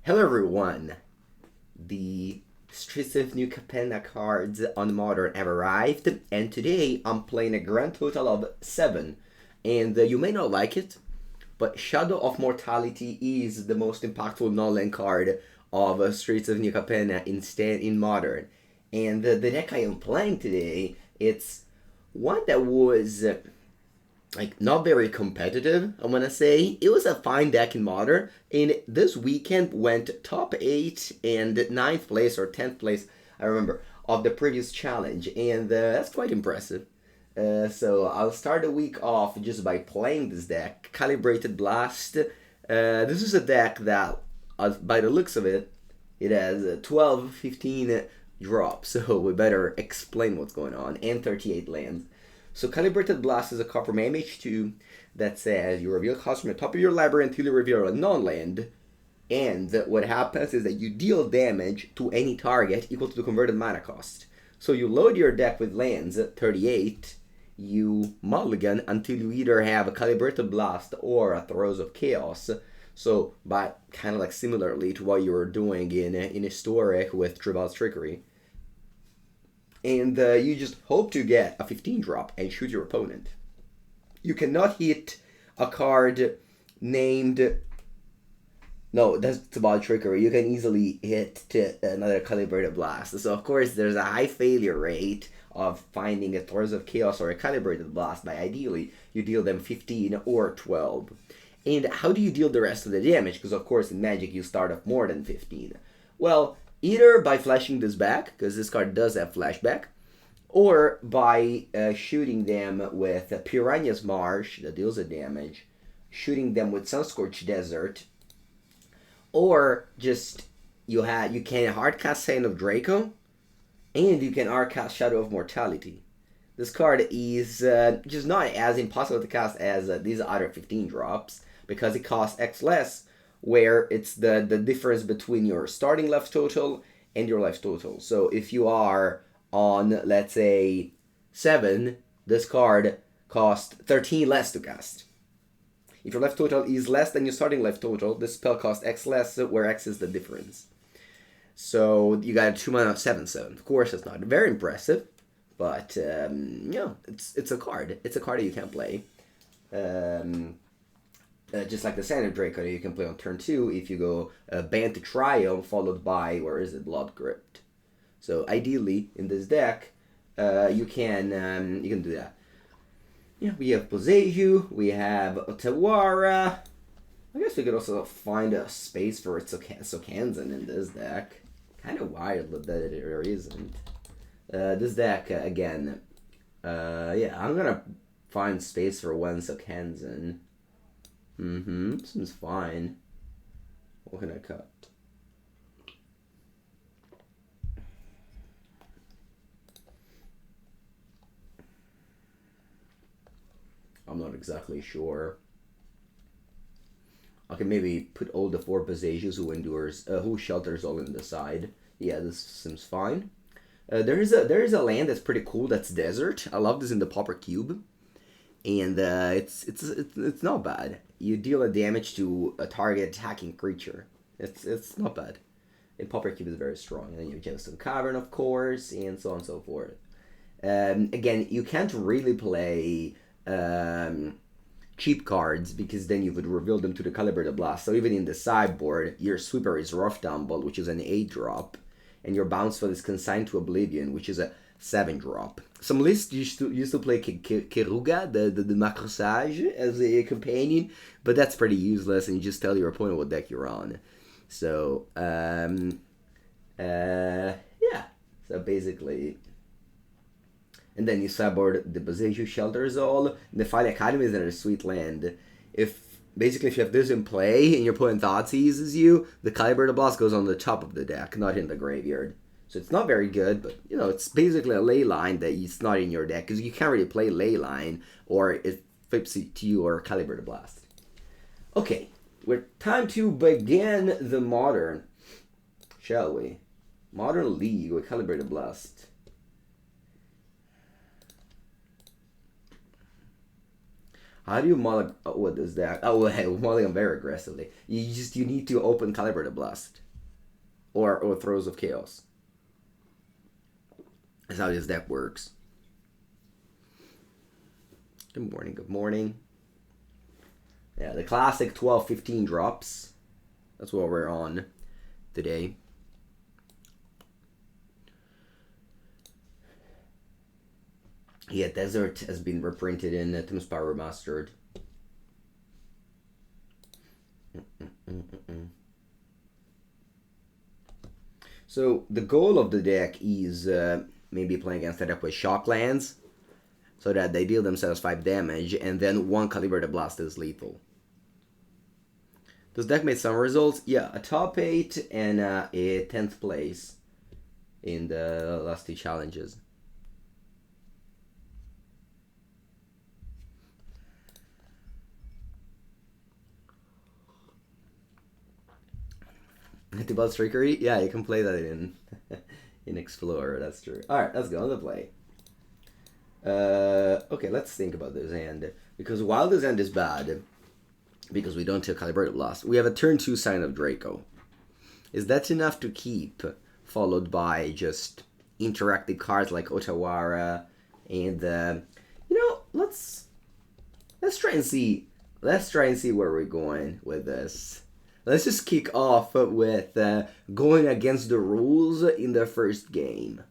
Hello everyone! The Streets of New Capenna cards on Modern have arrived, and today I'm playing a grand total of 7. And you may not like it, but Shadow of Mortality is the most impactful non-land card of Streets of New Capenna in Modern. And the deck I am playing today, it's one that was not very competitive, I want to say. It was a fine deck in Modern, and this weekend went top 8 and 9th place or 10th place, I remember, of the previous challenge, and that's quite impressive. So I'll start the week off just by playing this deck, Calibrated Blast. This is a deck that, by the looks of it, it has 12, 15 drops, so we better explain what's going on, and 38 lands. So Calibrated Blast is a card from MH2 that says you reveal cards from the top of your library until you reveal a non-land, and what happens is that you deal damage to any target equal to the converted mana cost. So you load your deck with lands, 38, you mulligan until you either have a Calibrated Blast or a Throes of Chaos. So, but kind of like similarly to what you were doing in Historic with Tribal's Trickery. And you just hope to get a 15 drop and shoot your opponent. You cannot hit a card named... No, that's about Trickery. You can easily hit to another Calibrated Blast. So of course there's a high failure rate of finding a Throes of Chaos or a Calibrated Blast, but ideally you deal them 15 or 12. And how do you deal the rest of the damage? Because of course in Magic you start off more than 15. Well, either by flashing this back, because this card does have flashback, or by shooting them with Piranha Marsh that deals the damage, shooting them with Sunscorched Desert, or just you can hardcast Scion of Draco, and you can hardcast Shadow of Mortality. This card is just not as impossible to cast as these other 15 drops, because it costs X less, where it's the difference between your starting life total and your life total. So if you are on, let's say, 7, this card costs 13 less to cast. If your life total is less than your starting life total, this spell costs X less, where X is the difference. So you got a 2 mana 7/7. Of course, it's not very impressive, but it's a card. It's a card that you can play. Just like the Scion of Draco, you can play on turn 2 if you go Band to Triumph followed by, where is it, Blood Crypt. So ideally, in this deck, you can do that. Yeah, we have Boseiju, we have Otawara. I guess we could also find a space for Sokanzan in this deck. Kind of wild that there isn't. This deck, again, yeah, I'm gonna find space for one Sokanzan. Seems fine. What can I cut? I'm not exactly sure. I can maybe put all the 4 Boseijus who shelters all in the side. Yeah, this seems fine. There is a land that's pretty cool. That's Desert. I love this in the Pauper Cube, and it's not bad. You deal a damage to a target attacking creature. It's not bad. And Pauper Cube is very strong. And then you have Gemstone Caverns, of course, and so on and so forth. Again, you can't really play cheap cards, because then you would reveal them to the Calibrated Blast. So even in the sideboard, your sweeper is Rough Tumble, which is an 8-drop, and your bounce spell is Consign to Oblivion, which is a 7-drop. Some lists used to play Keruga, the Macrosage, as a companion, but that's pretty useless, and you just tell your opponent what deck you're on. So, yeah. So basically... And then you sideboard the Boseiju shelters all. Nephalia Academy is another sweet land. If you have this in play and your opponent thought seizes you, the Calibrated Blast goes on the top of the deck, not in the graveyard. So it's not very good, but it's basically a ley line that it's not in your deck, because you can't really play ley line, or it flips it to you or Calibrated Blast. Okay, we're time to begin the Modern, shall we? Modern League with Calibrated Blast. How do you mulligan? Oh, what is that? Oh, well, hey, mulligan very aggressively. You need to open Calibrated Blast, or Throes of Chaos. That's how this deck works. Good morning. Good morning. Yeah, the classic 12-15 drops. That's what we're on today. Yeah, Desert has been reprinted in Spara Remastered. So the goal of the deck is maybe playing against a deck with Shocklands, so that they deal themselves 5 damage, and then 1 Calibrated Blast is lethal. This deck made some results. Yeah, a top 8 and a 10th place in the last 2 challenges. Anti-Blood Trickery? Yeah, you can play that in Explorer, that's true. Alright, let's go on the play. Okay, let's think about this hand. Because while this hand is bad, because we don't take Calibrated Blast, we have a turn 2 Scion of Draco. Is that enough to keep, followed by just interactive cards like Otawara, and, you know, let's try and see where we're going with this. Let's just kick off with going against the rules in the first game.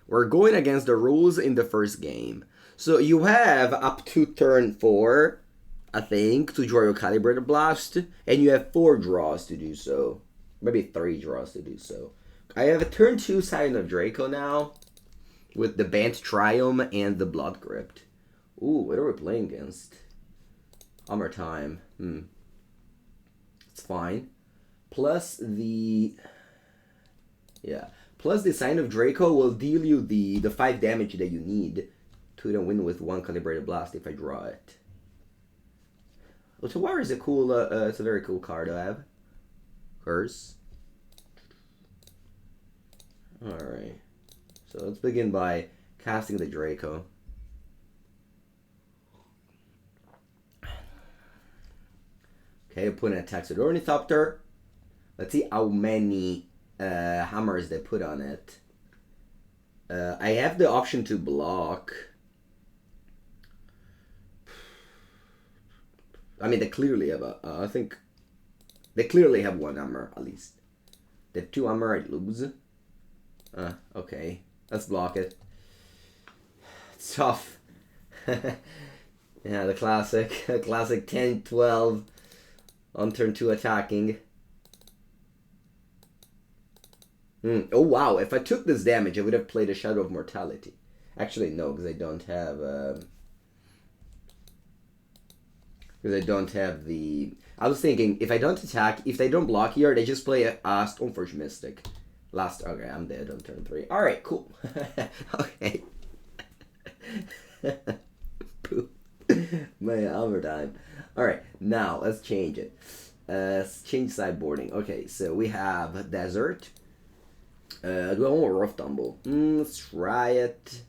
We're going against the rules in the first game. So you have up to turn 4, I think, to draw your Calibrated Blast, and you have 4 draws to do so. Maybe 3 draws to do so. I have a turn 2 Scion of Draco now, with the Bant Triumph and the Blood Crypt. Ooh, what are we playing against? Hammer Time. It's fine. Plus the Scion of Draco will deal you the 5 damage that you need to then win with 1 Calibrated Blast if I draw it. Otawara is a cool, it's a very cool card to have. Curse. Alright. So let's begin by casting the Draco. Okay, opponent attacks with Ornithopter. Let's see how many hammers they put on it. I have the option to block. I mean, they clearly have I think they clearly have 1 hammer at least. They have 2 hammer, I lose. Okay, let's block it. It's tough. Yeah, the classic 10, 12 on turn 2 attacking. Oh wow, if I took this damage, I would have played a Shadow of Mortality. Actually, no, because I don't have... the... I was thinking, if I don't attack, if they don't block here, they just play a Stoneforge Mystic. Okay, I'm dead on turn 3. Alright, cool. Okay. Man, overtime. Alright, now, let's change it. Let's change sideboarding. Okay, so we have Desert. Do I want Rough Tumble? Let's try it.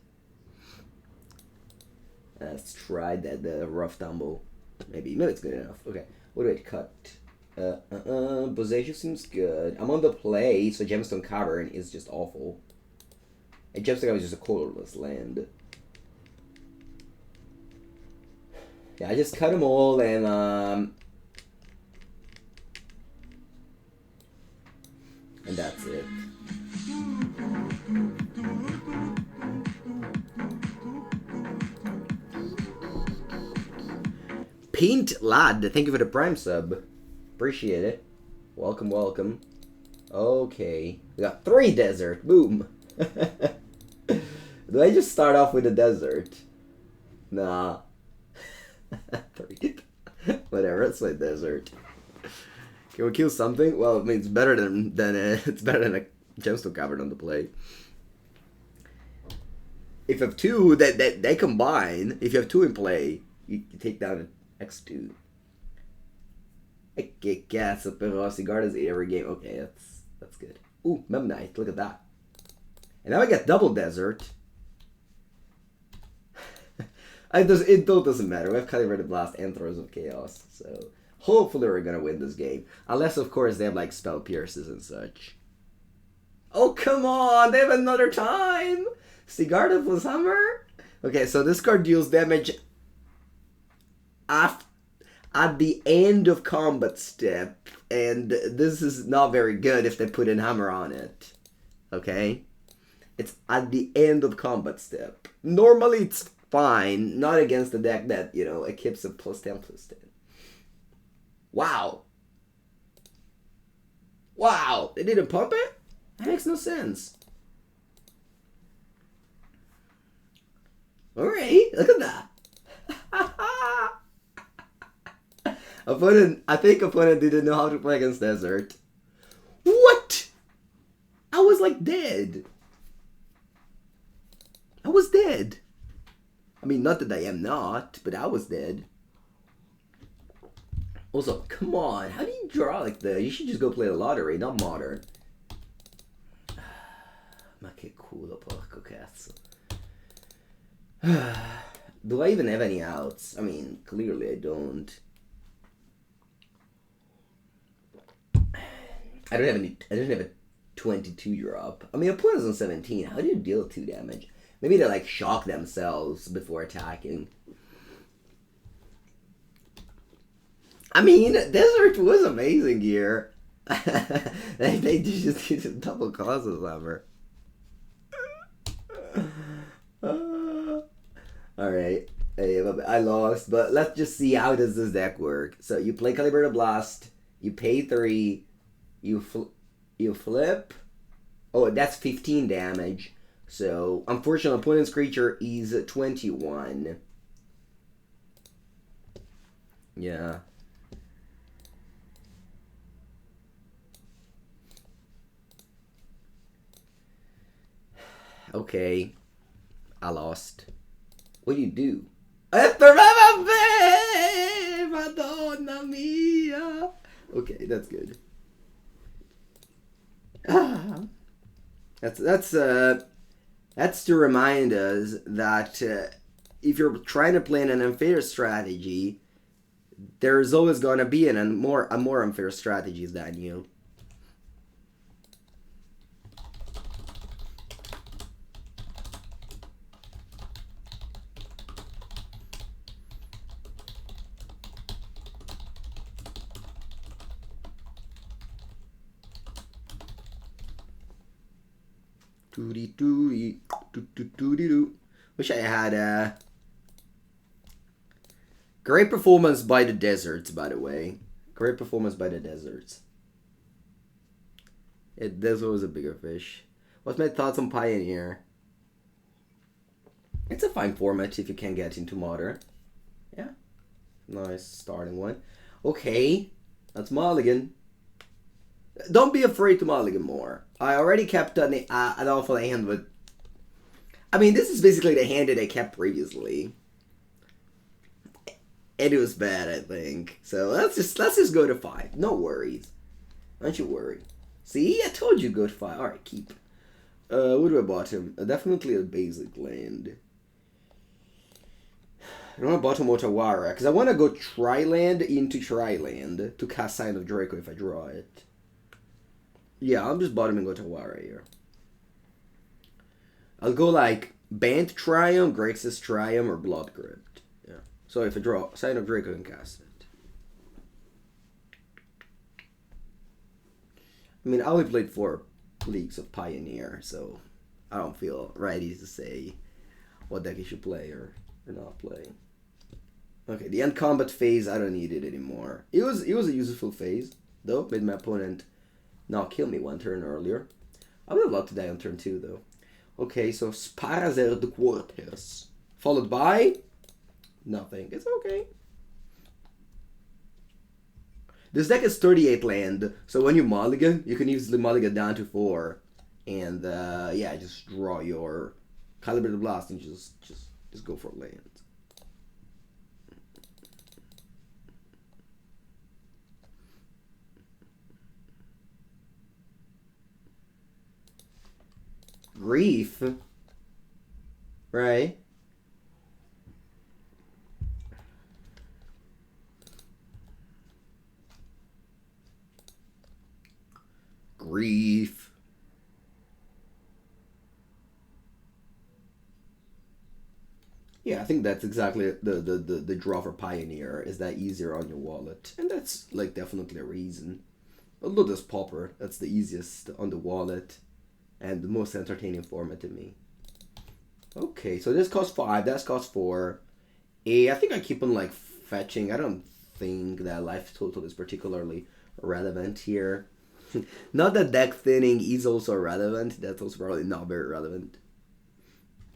Let's try the Rough Tumble. Maybe it's good enough. Okay, what do I cut? Boseiju seems good. I'm on the play, so Gemstone Cavern is just awful. And Gemstone Cavern is just a colorless land. Yeah, I just cut them all and that's it. Paint Lad, thank you for the Prime sub. Appreciate it. Welcome, welcome. Okay. We got 3 desert. Boom. Do I just start off with a desert? Nah. 3. Whatever, let's play desert. Can we kill something? Well, I mean, it's better than it's better than a Gemstone Cavern on the play. If you have 2, that they combine. If you have 2 in play, you take down an X2. Que cazzo però si guardas every game. Okay, that's good. Ooh, Mem Knight, look at that. And now I get double desert. It doesn't matter. We have Calibrated Blast and Throes of Chaos, so hopefully we're gonna win this game. Unless, of course, they have like Spell Pierces and such. Oh, come on! They have another time! Sigarda plus Hammer? Okay, so this card deals damage at the end of combat step, and this is not very good if they put a hammer on it. Okay? It's at the end of combat step. Normally it's fine, not against a deck that, you know, equips a +10/+10. Wow! Wow! They didn't pump it? That makes no sense. Alright, look at that. I think opponent didn't know how to play against Desert. What? I was like dead. I was dead. I mean, not that I am not, but I was dead. Also, come on, how do you draw like that? You should just go play the lottery, not Modern. Ma che culo, porco cazzo. Do I even have any outs? I mean, clearly I don't. I don't have a 22 drop. I mean, opponent's on 17. How do you deal 2 damage? Maybe they like shock themselves before attacking. I mean, Desert was amazing here. they just did a double causes lever. Alright. I lost, but let's just see how does this deck work. So you play Calibrated Blast, you pay 3, you flip. Oh, that's 15 damage. So, unfortunately, opponent's creature is 21. Yeah. Okay. I lost. What do you do? Madonna mia! Okay, that's good. That's to remind us that if you're trying to play an unfair strategy, there's always gonna be a more unfair strategies than you. Wish I had great performance by the Deserts, by the way. Great performance by the Deserts. This was a bigger fish. What's my thoughts on Pioneer? It's a fine format if you can get into Modern. Yeah. Nice starting one. Okay. That's Mulligan. Don't be afraid to mulligan more. I already kept an awful hand with... I mean, this is basically the hand that I kept previously. And it was bad, I think. So let's just go to 5. No worries. Don't you worry. See, I told you go to 5. Alright, keep. What do I bottom? Definitely a basic land. I don't want to bottom Otawara, because I want to go tri-land into tri-land to cast Scion of Draco if I draw it. Yeah, I'm just bottoming Otawara here. I'll go like Bant Triumph, Grixis Triumph, or Blood Crypt. Yeah. So if I draw Scion of Draco, I can cast it. I mean, I only played 4 leagues of Pioneer, so I don't feel ready to say what deck you should play or not play. Okay, the end combat phase, I don't need it anymore. It was a useful phase, though. Made my opponent not kill me 1 turn earlier. I would have loved to die on turn 2, though. Okay, so Spara the Quarters. Followed by... nothing. It's okay. This deck is 38 land, so when you mulligan, you can easily mulligan down to 4. And, yeah, just draw your Calibrated Blast and just go for land. Grief. Right? Grief. Yeah, I think that's exactly the draw for Pioneer. Is that easier on your wallet? And that's like definitely a reason. Although this Pauper, that's the easiest on the wallet and the most entertaining format to me. Okay, so this costs 5, that's cost 4. I think I keep on like fetching. I don't think that life total is particularly relevant here. Not that deck thinning is also relevant. That's also probably not very relevant.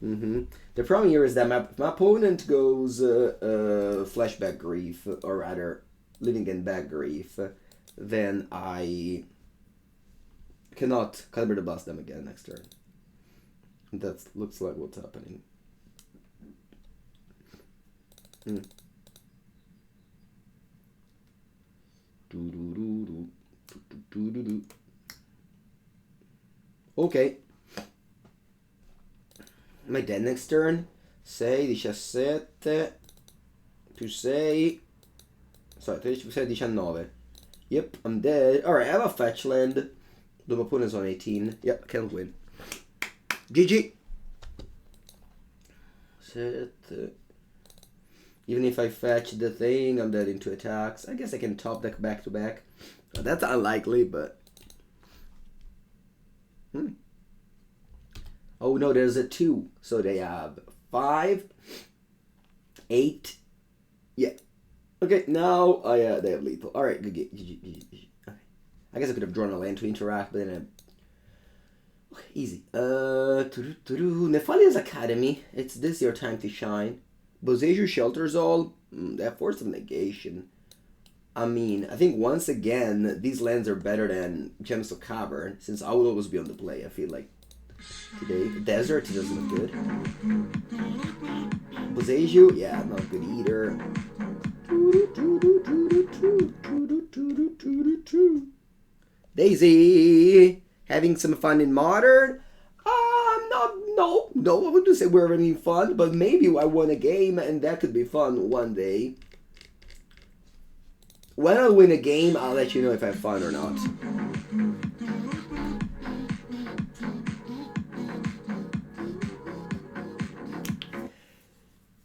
The problem here is that my opponent goes Flashback Grief, or rather Living in Back Grief, then I cannot Calibrated Blast them again next turn. That looks like what's happening. Ok. Am I dead next turn? 6, 17 più 6. Sorry, 13 più 6, 19. Yep, I'm dead. Alright, I have a fetch land. The opponent's on 18. Yep, can't win. GG. Set. Even if I fetch the thing, I'm dead into attacks. I guess I can top deck back to back. That's unlikely, but... Oh no, there's a 2. So they have 5, 8. Yeah. Okay, now they have lethal. Alright, good game. GG. Okay. I guess I could have drawn a land to interact, but then okay, easy. Nephalia's Academy. It's this your time to shine. Boseiju shelters all. That Force of Negation. I mean, I think once again, these lands are better than Gemstone Caverns, since I will always be on the play, I feel like. Today. Desert doesn't look good. Boseiju, yeah, not good either. Daisy! Having some fun in Modern? No, I wouldn't say we're having fun, but maybe I won a game and that could be fun one day. When I win a game, I'll let you know if I have fun or not.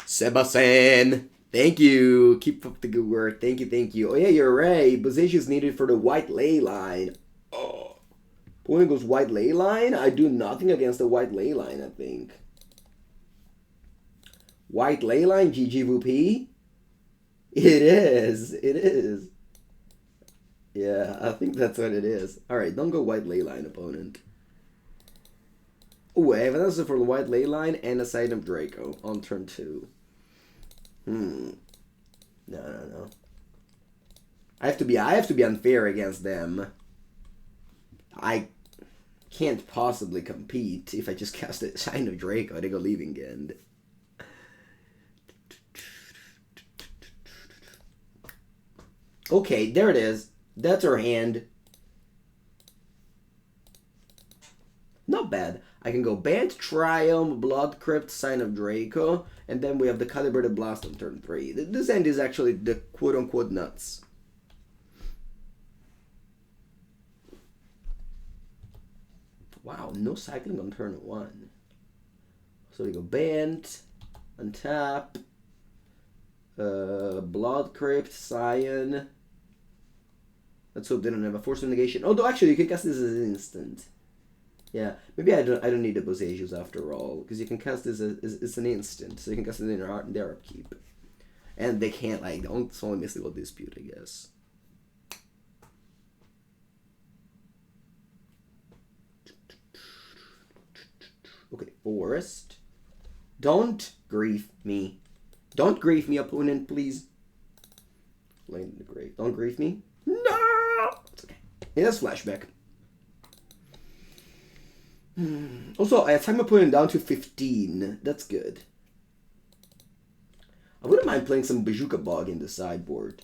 Sebastian, thank you. Keep up the good work. Thank you. Oh yeah, you're right. Boseiju is needed for the white ley line. Oh, opponent goes white ley line. I do nothing against the white ley line. I think white ley line. GG VP. It is. Yeah, I think that's what it is. All right, don't go white ley line, opponent. Oh, I have an answer for the white ley line and a Scion of Draco on turn 2. No. I have to be unfair against them. I can't possibly compete if I just cast a Scion of Draco. They go Leaving End. Okay, there it is. That's our hand. Not bad. I can go Bant, Triumph, Blood Crypt, Scion of Draco, and then we have the Calibrated Blast on turn 3. This end is actually the quote-unquote nuts. Wow, no cycling on turn 1. So we go Bant, untap, Blood Crypt, Scion. Let's hope they don't have a Force of Negation. Although actually you can cast this as an instant. Yeah, maybe I don't need the Boseijus after all, because you can cast this as an instant, so you can cast it in their upkeep. And they can't, like, it's only Mystical Dispute, I guess. Okay, Forest. Don't grief me. Don't grief me, opponent, please. Lane in the grave. Don't grief me. No! It's okay. It has flashback. Also, I have time opponent down to 15. That's good. I wouldn't mind playing some Bazooka Bog in the sideboard.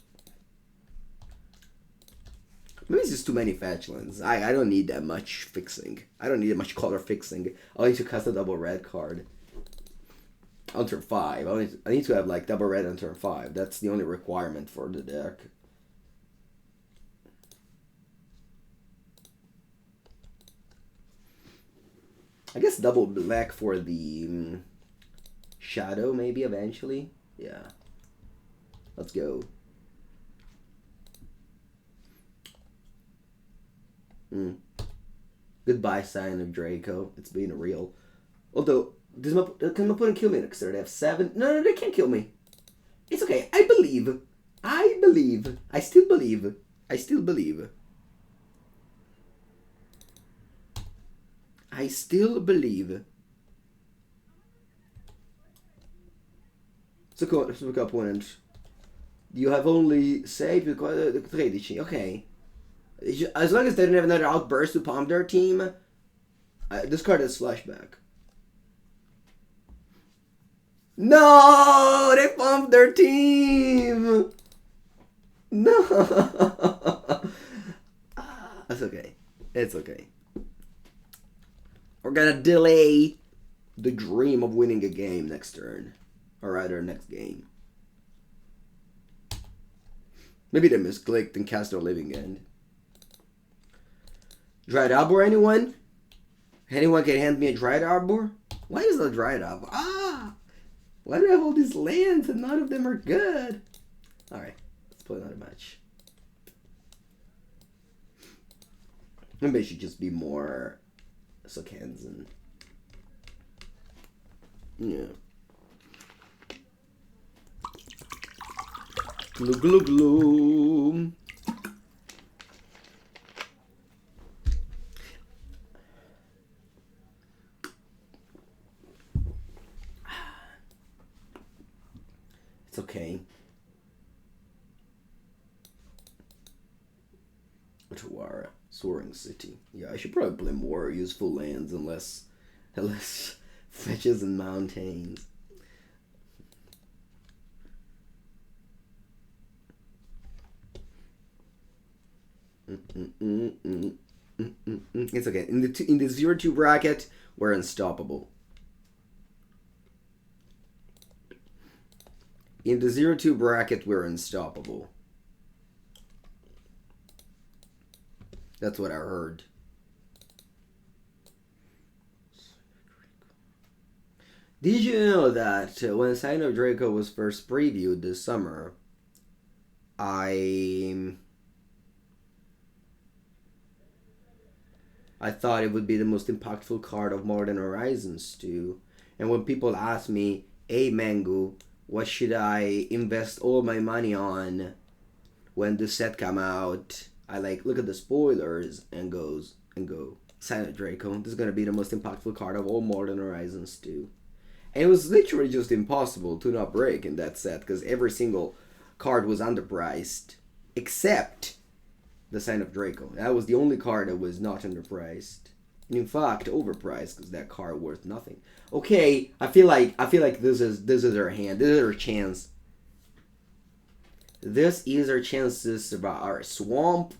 Maybe it's just too many fetch lands. I don't need that much fixing. I don't need that much color fixing. I need to cast a double red card on turn 5. I need to have like double red on turn 5. That's the only requirement for the deck. I guess double black for the shadow, maybe, eventually. Yeah. Let's go. Goodbye, Scion of Draco. It's been real. Although, can my opponent kill me next turn? They have 7. No, they can't kill me. It's okay. I believe. I believe. I still believe. I still believe. I still believe. So, opponent. You have only saved 13. Okay. As long as they don't have another outburst to palm their team, this card is flashback. No! They pumped their team! No! That's okay. It's okay. We're gonna delay the dream of winning a game next turn. Or rather, next game. Maybe they misclicked and cast their living end. Dried Arbor, anyone? Anyone can hand me a Dried Arbor? Why is the Dried Arbor? Ah! Why do I have all these lands and none of them are good? Alright, let's play another match. Maybe I should just be more Sokans and... Yeah. Glue, glue, glue. It's okay. Otawara, Soaring City. Yeah, I should probably play more useful lands and less fetches and mountains. It's okay. In the 0-2 bracket, we're unstoppable. In the 0-2 bracket, we're unstoppable. That's what I heard. Did you know that when Scion of Draco was first previewed this summer, I thought it would be the most impactful card of Modern Horizons 2. And when people ask me, hey Mengu, what should I invest all my money on when the set come out? I look at the spoilers and go, Scion of Draco, this is going to be the most impactful card of all Modern Horizons 2. And it was literally just impossible to not break in that set because every single card was underpriced except the Scion of Draco. That was the only card that was not underpriced. And in fact, overpriced because that card worth nothing. Okay, I feel like this is our hand. This is our chance. This is our chance to survive. Alright, Swamp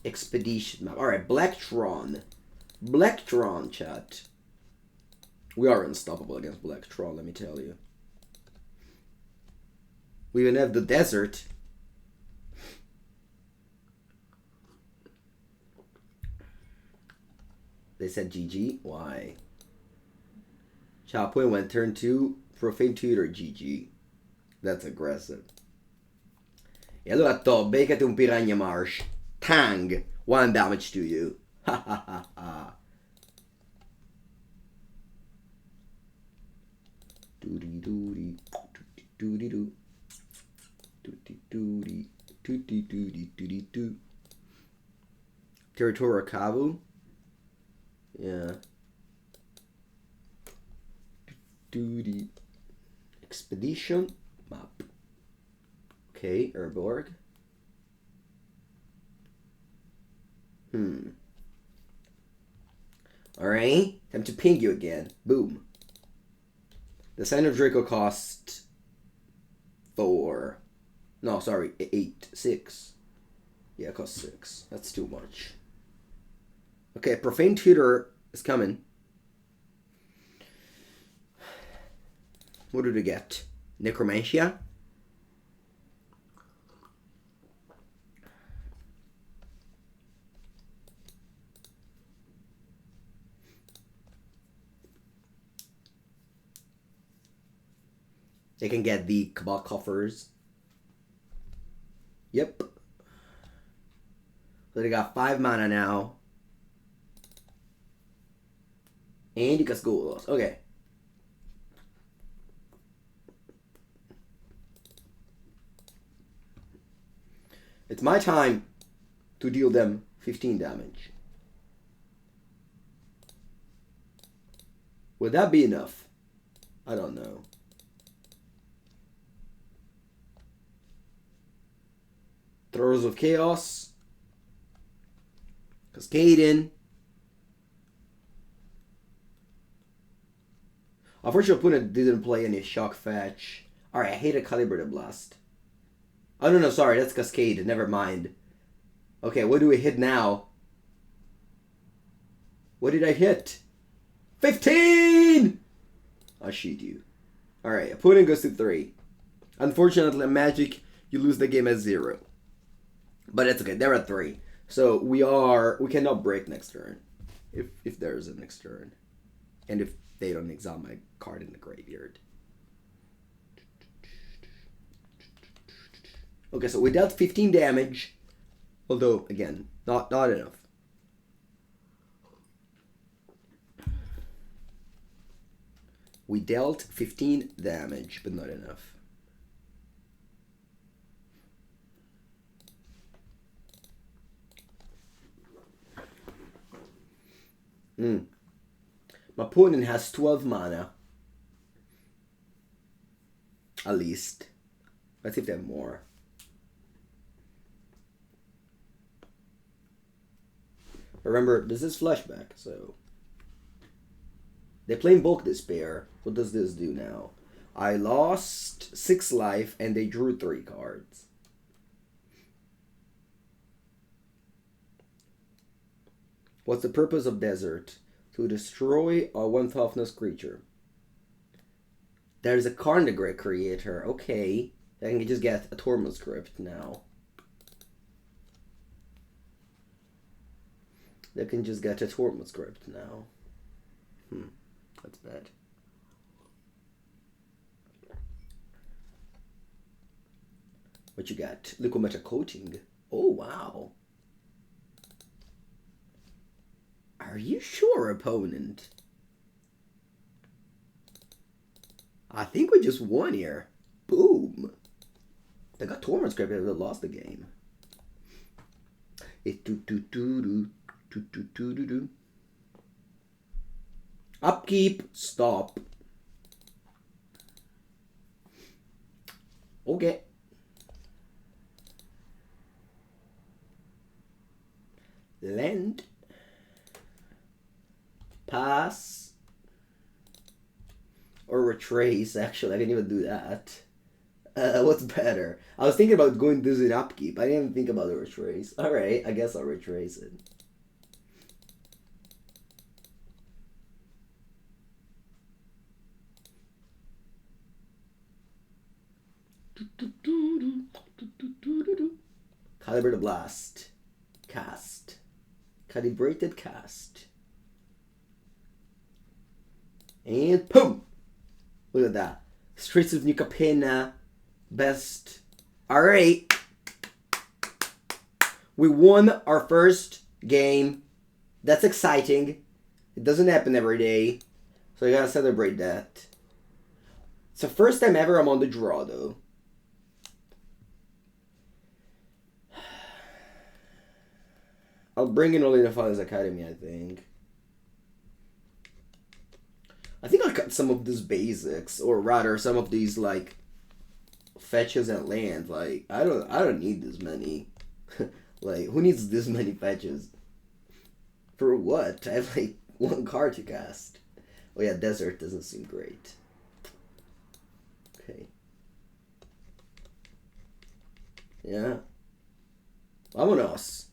Expedition map. Alright, Blacktron. Blacktron, chat. We are unstoppable against Blacktron, let me tell you. We even have the desert. They said GG. Why? Chopwin went turn 2. Profane Tutor GG. That's aggressive. E allora to, beccati un Piranha Marsh. Tang! 1 damage to you. Ha ha ha ha. Doody doody. Doody doo. Doody doody. Doody doody doody doo. Territora Kavu. Yeah. Doody. Expedition map. Okay, Urborg. Alright, time to ping you again. Boom. The Scion of Draco cost 4. No, sorry, 8. 6. Yeah, it costs 6. That's too much. Okay, Profane Tutor is coming. What did we get? Necromantia? They can get the Cabal Coffers. Yep. So they got 5 mana now. And you got Golos. Okay. It's my time to deal them 15 damage. Would that be enough? I don't know. Throes of Chaos. Cascading. Unfortunately, opponent didn't play any Shock Fetch. Alright, I hate a Calibrated Blast. Oh, no, sorry, that's Cascade. Never mind. Okay, what do we hit now? What did I hit? 15! I'll shoot you. Alright, opponent goes to 3. Unfortunately, Magic, you lose the game at 0. But it's okay, they're at 3. So we cannot break next turn. If there is a next turn. And if they don't exile my card in the graveyard. Okay, so we dealt 15 damage. Although, again, not enough. We dealt 15 damage, but not enough. My opponent has 12 mana. At least. Let's see if they have more. Remember, this is flashback, so... They play Bulk Despair. What does this do now? I lost 6 life and they drew 3 cards. What's the purpose of Desert? To destroy a 1 toughness creature. There's a Carnegre creator. Okay. I can just get a Tormund Script now. They can just get a Tormund Script now. That's bad. What you got? Liquid Meta Coating. Oh, wow. Are you sure, opponent? I think we just won here. Boom. They got Tormund Script and they lost the game. Upkeep, stop. Okay. Land. Pass. Or retrace, actually. I can even do that. What's better? I was thinking about going this in upkeep. I didn't even think about the retrace. Alright, I guess I'll retrace it. Calibrated Blast. Cast. Calibrated Cast. And boom! Look at that. Streets of New Capenna. Best. Alright. We won our first game. That's exciting. It doesn't happen every day. So I gotta celebrate that. It's the first time ever I'm on the draw, though. I'll bring in only Nephalia Academy, I think. I think I'll cut some of these basics, or rather, some of these like fetches and land. Like I don't need this many. Like who needs this many fetches? For what? I have like 1 card to cast. Oh yeah, Desert doesn't seem great. Okay. Yeah. Vámonos.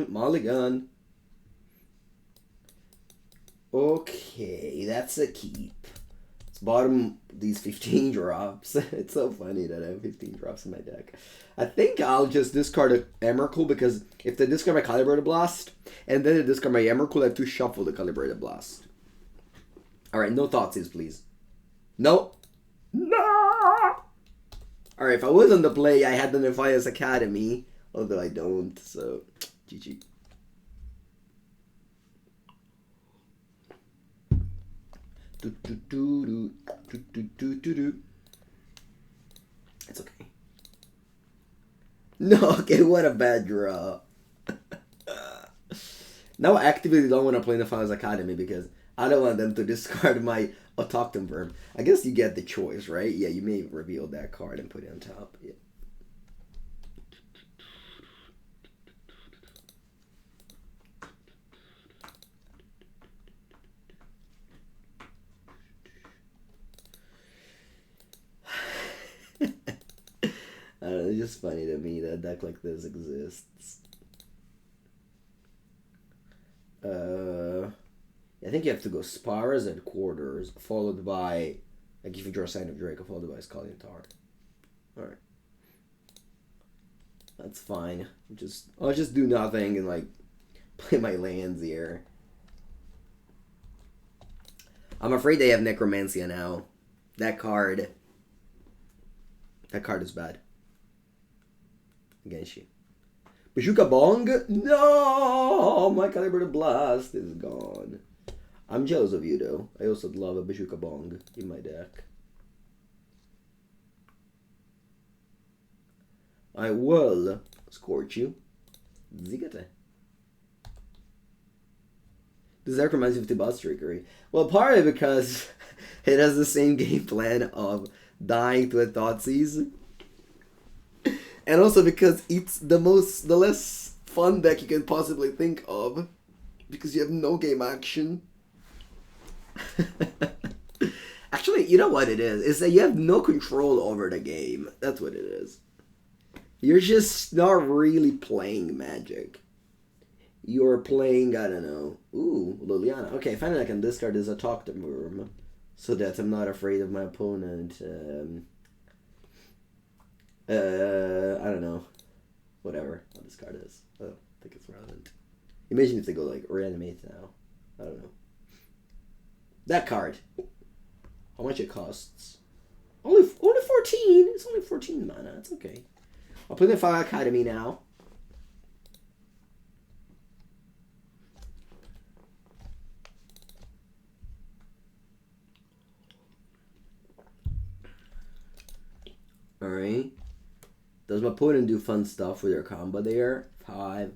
Mulligan. Okay, that's a keep. Bottom these 15 drops. It's so funny that I have 15 drops in my deck. I think I'll just discard a Emrakul because if they discard my Calibrated Blast and then they discard my Emrakul, I have to shuffle the Calibrated Blast. Alright, no thoughtseize, please. No. No! Alright, if I was on the play, I had the Nephalia Academy. Although I don't, so GG. It's okay. No, okay, what a bad draw. Now I actively don't want to play Nephalia's Academy because I don't want them to discard my Autochthon Wurm. I guess you get the choice, right? Yeah, you may reveal that card and put it on top. Yeah. I don't know, it's just funny to me that a deck like this exists. I think you have to go Spara's at quarters, followed by, like if you draw Scion of Draco, followed by Scalding Tarn. Alright. That's fine. I'll just do nothing and like play my lands here. I'm afraid they have Necromancia now. That card is bad. Against you. Bashuka Bong? No! My Calibrated Blast is gone. I'm jealous of you though. I also love a Bashuka Bong in my deck. I will scorch you. Zigate. This deck reminds me of the boss trickery. Well, partly because it has the same game plan of dying to a Thoughtseize. And also because it's the less fun deck you can possibly think of. Because you have no game action. Actually, you know what it is? It's that you have no control over the game. That's what it is. You're just not really playing Magic. You're playing, I don't know. Ooh, Liliana. Okay, finally I can discard this Autochthon Wurm. So that I'm not afraid of my opponent. I don't know. Whatever. I'll discard this. I don't think it's relevant. Imagine if they go like reanimate now. I don't know. That card. How much it costs? Only 14. It's only 14 mana. It's okay. I'll play the Nephalia Academy now. Alright. Does my opponent do fun stuff with their combo there? 5.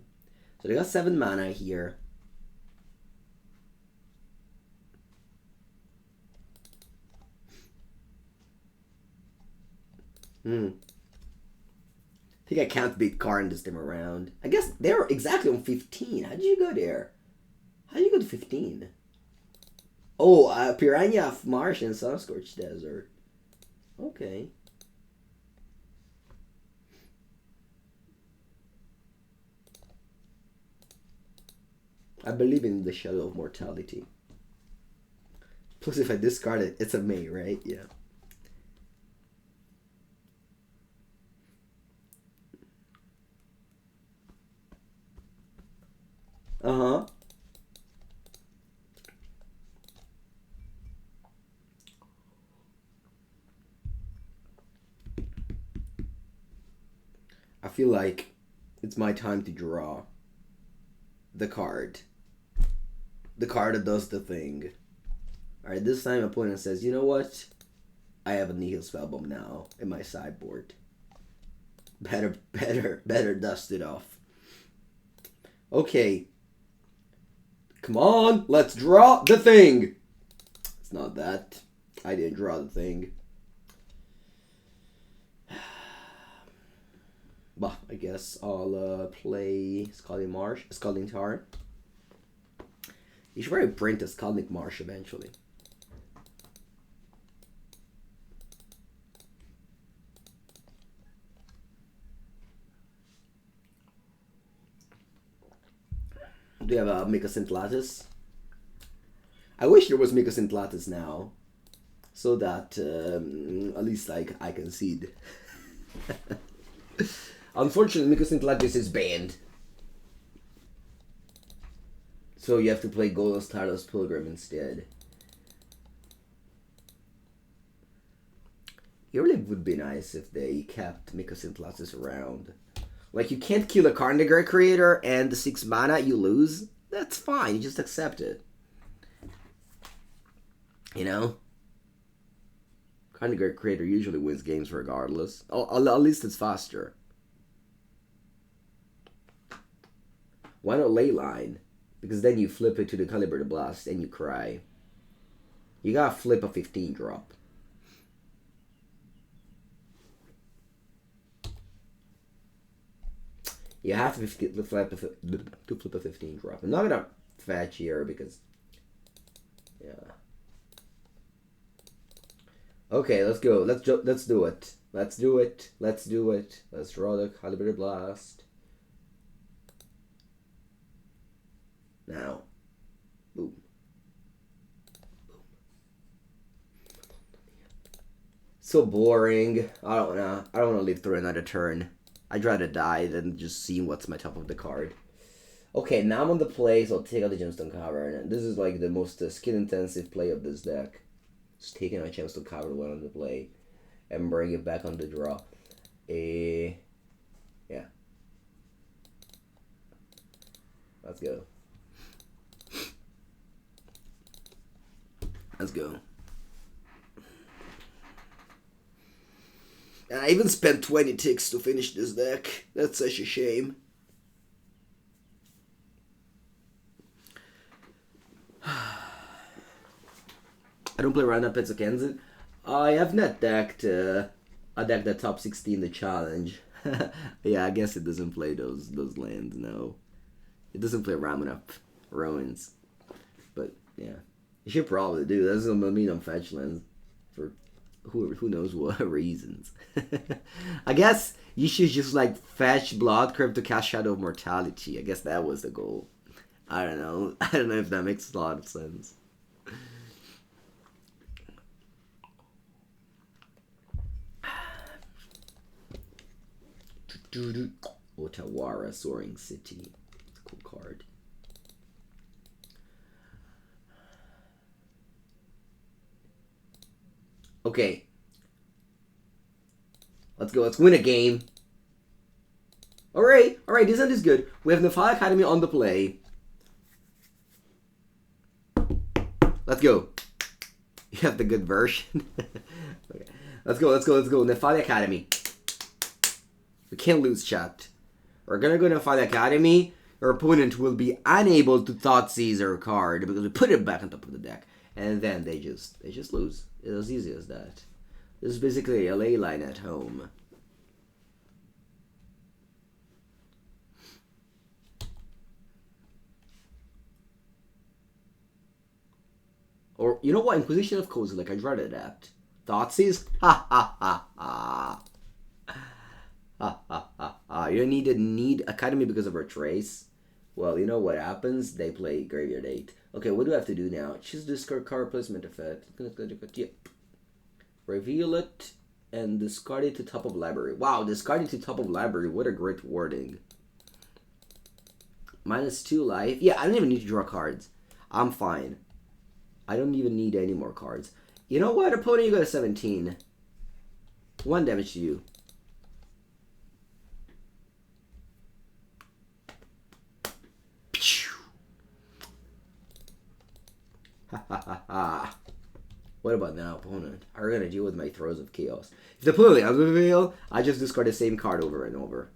So they got 7 mana here. I think I can't beat Karn this time around. I guess they're exactly on 15. How did you go there? How did you go to 15? Oh, Piranha Marsh and Sunscorched Desert. Okay. I believe in the Shadow of Mortality. Plus, if I discard it, it's a May, right? Yeah. Uh-huh. I feel like it's my time to draw the card. The card that does the thing. Alright, this time my opponent says, you know what? I have a Nihil Spellbomb now in my sideboard. Better dust it off. Okay. Come on, let's draw the thing. It's not that. I didn't draw the thing. Bah, I guess I'll play Scalding Tarn. You should probably print a Scalding Marsh eventually. Do you have a Mycosynth Lattice? I wish there was Mycosynth Lattice now. so that at least like I concede. Unfortunately, because Atlantis is banned, so you have to play Golos Talos Pilgrim instead. It really would be nice if they kept Mikos and Atlantis around. Like, you can't kill a Carnegre creator and the 6 mana you lose. That's fine, you just accept it. You know? Carnegre creator usually wins games regardless. At least it's faster. Why not Leyline? Because then you flip it to the Calibrated Blast and you cry. You gotta flip a 15 drop. You have to flip a 15 drop. I'm not gonna fetch here because, yeah. Okay, let's go. Let's do it. Let's do it. Let's do it. Let's draw the Calibrated Blast. Now, boom. Boom. So boring. I don't wanna live through another turn. I'd rather die than just see what's my top of the card. Okay, now I'm on the play, so I'll take out the Gemstone Cavern. And this is like the most skill-intensive play of this deck. Just taking out Gemstone Cavern when on the play and bring it back on the draw. Yeah. Let's go. Let's go. And I even spent 20 ticks to finish this deck. That's such a shame. I don't play Random Pets of Kenzin. I have not decked a deck that top 16 the challenge. Yeah, I guess it doesn't play those lands, no. It doesn't play Ramen Up Ruins. But, yeah. You should probably do. That's gonna mean I'm fetch lands for who knows what reasons. I guess you should just like fetch Blood Crypt to cast Shadow of Mortality. I guess that was the goal. I don't know. I don't know if that makes a lot of sense. Otawara, Soaring City. It's a cool card. Okay. Let's go. Let's win a game. Alright. Alright, this end is good. We have Nephalia Academy on the play. Let's go. You have the good version. Okay. Let's go. Let's go. Let's go. Nephalia Academy. We can't lose, chat. We're gonna go to Nephalia Academy. Your opponent will be unable to Thoughtseize our card because we put it back on top of the deck. And then they just lose. It's as easy as that. This is basically a ley line at home. Or, you know what? Inquisition of Kozilek, I'd rather that. Thoughtseize? Ha ha ha ha. Ha ha ha ha. You don't need Academy because of our trace. Well, you know what happens? They play Graveyard 8. Okay, what do I have to do now? Choose discard card placement effect. Yep. Reveal it and discard it to top of library. Wow, discard it to top of library. What a great wording. -2 life. Yeah, I don't even need to draw cards. I'm fine. I don't even need any more cards. You know what, opponent? You got a 17. 1 damage to you. Ha ha ha ha. What about now, opponent? Are we gonna deal with my Throes of Chaos? If the opponent has a reveal, I just discard the same card over and over.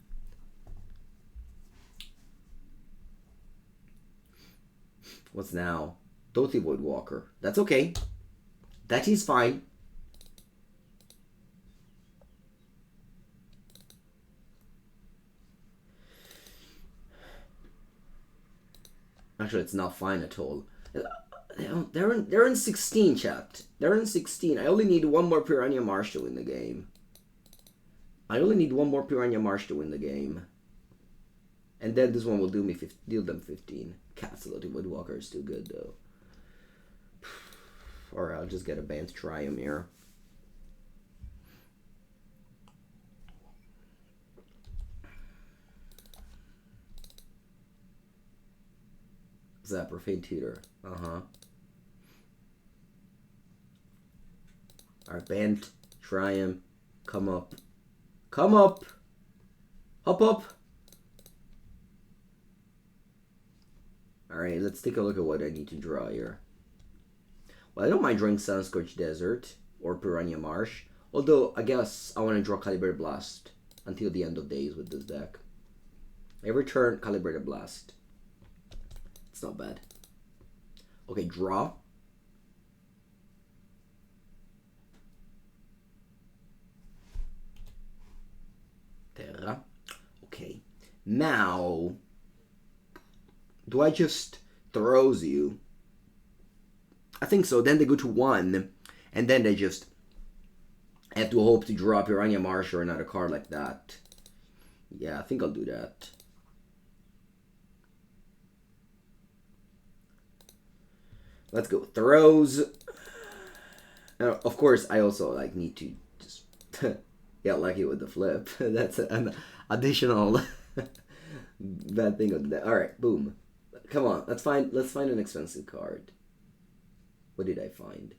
What's now? Doty Voidwalker. That's okay. That is fine. Actually, it's not fine at all. They're in 16, chat. They're in 16. I only need one more Piranha Marsh to win the game. I only need one more Piranha Marsh to win the game. And then this one will deal them 15. Castle of the Woodwalker is too good, though. Or I'll just get a band Triumph here. Zap Profane Tutor. Alright, band Triumph. Come up. Come up! Hop up! Alright, let's take a look at what I need to draw here. Well, I don't mind drawing Sunscorched Desert or Piranha Marsh. Although, I guess I want to draw Calibrated Blast until the end of days with this deck. Every turn, Calibrated Blast. It's not bad. Okay, draw. Terra. Okay. Now, do I just throws you? I think so. Then they go to 1, and then they just have to hope to draw Piranha Marsh or another card like that. Yeah, I think I'll do that. Let's go. Throws. Now, of course, I also like need to just get lucky with the flip. That's an additional bad thing of the deck. All right, boom. Come on, let's find an expensive card. What did I find?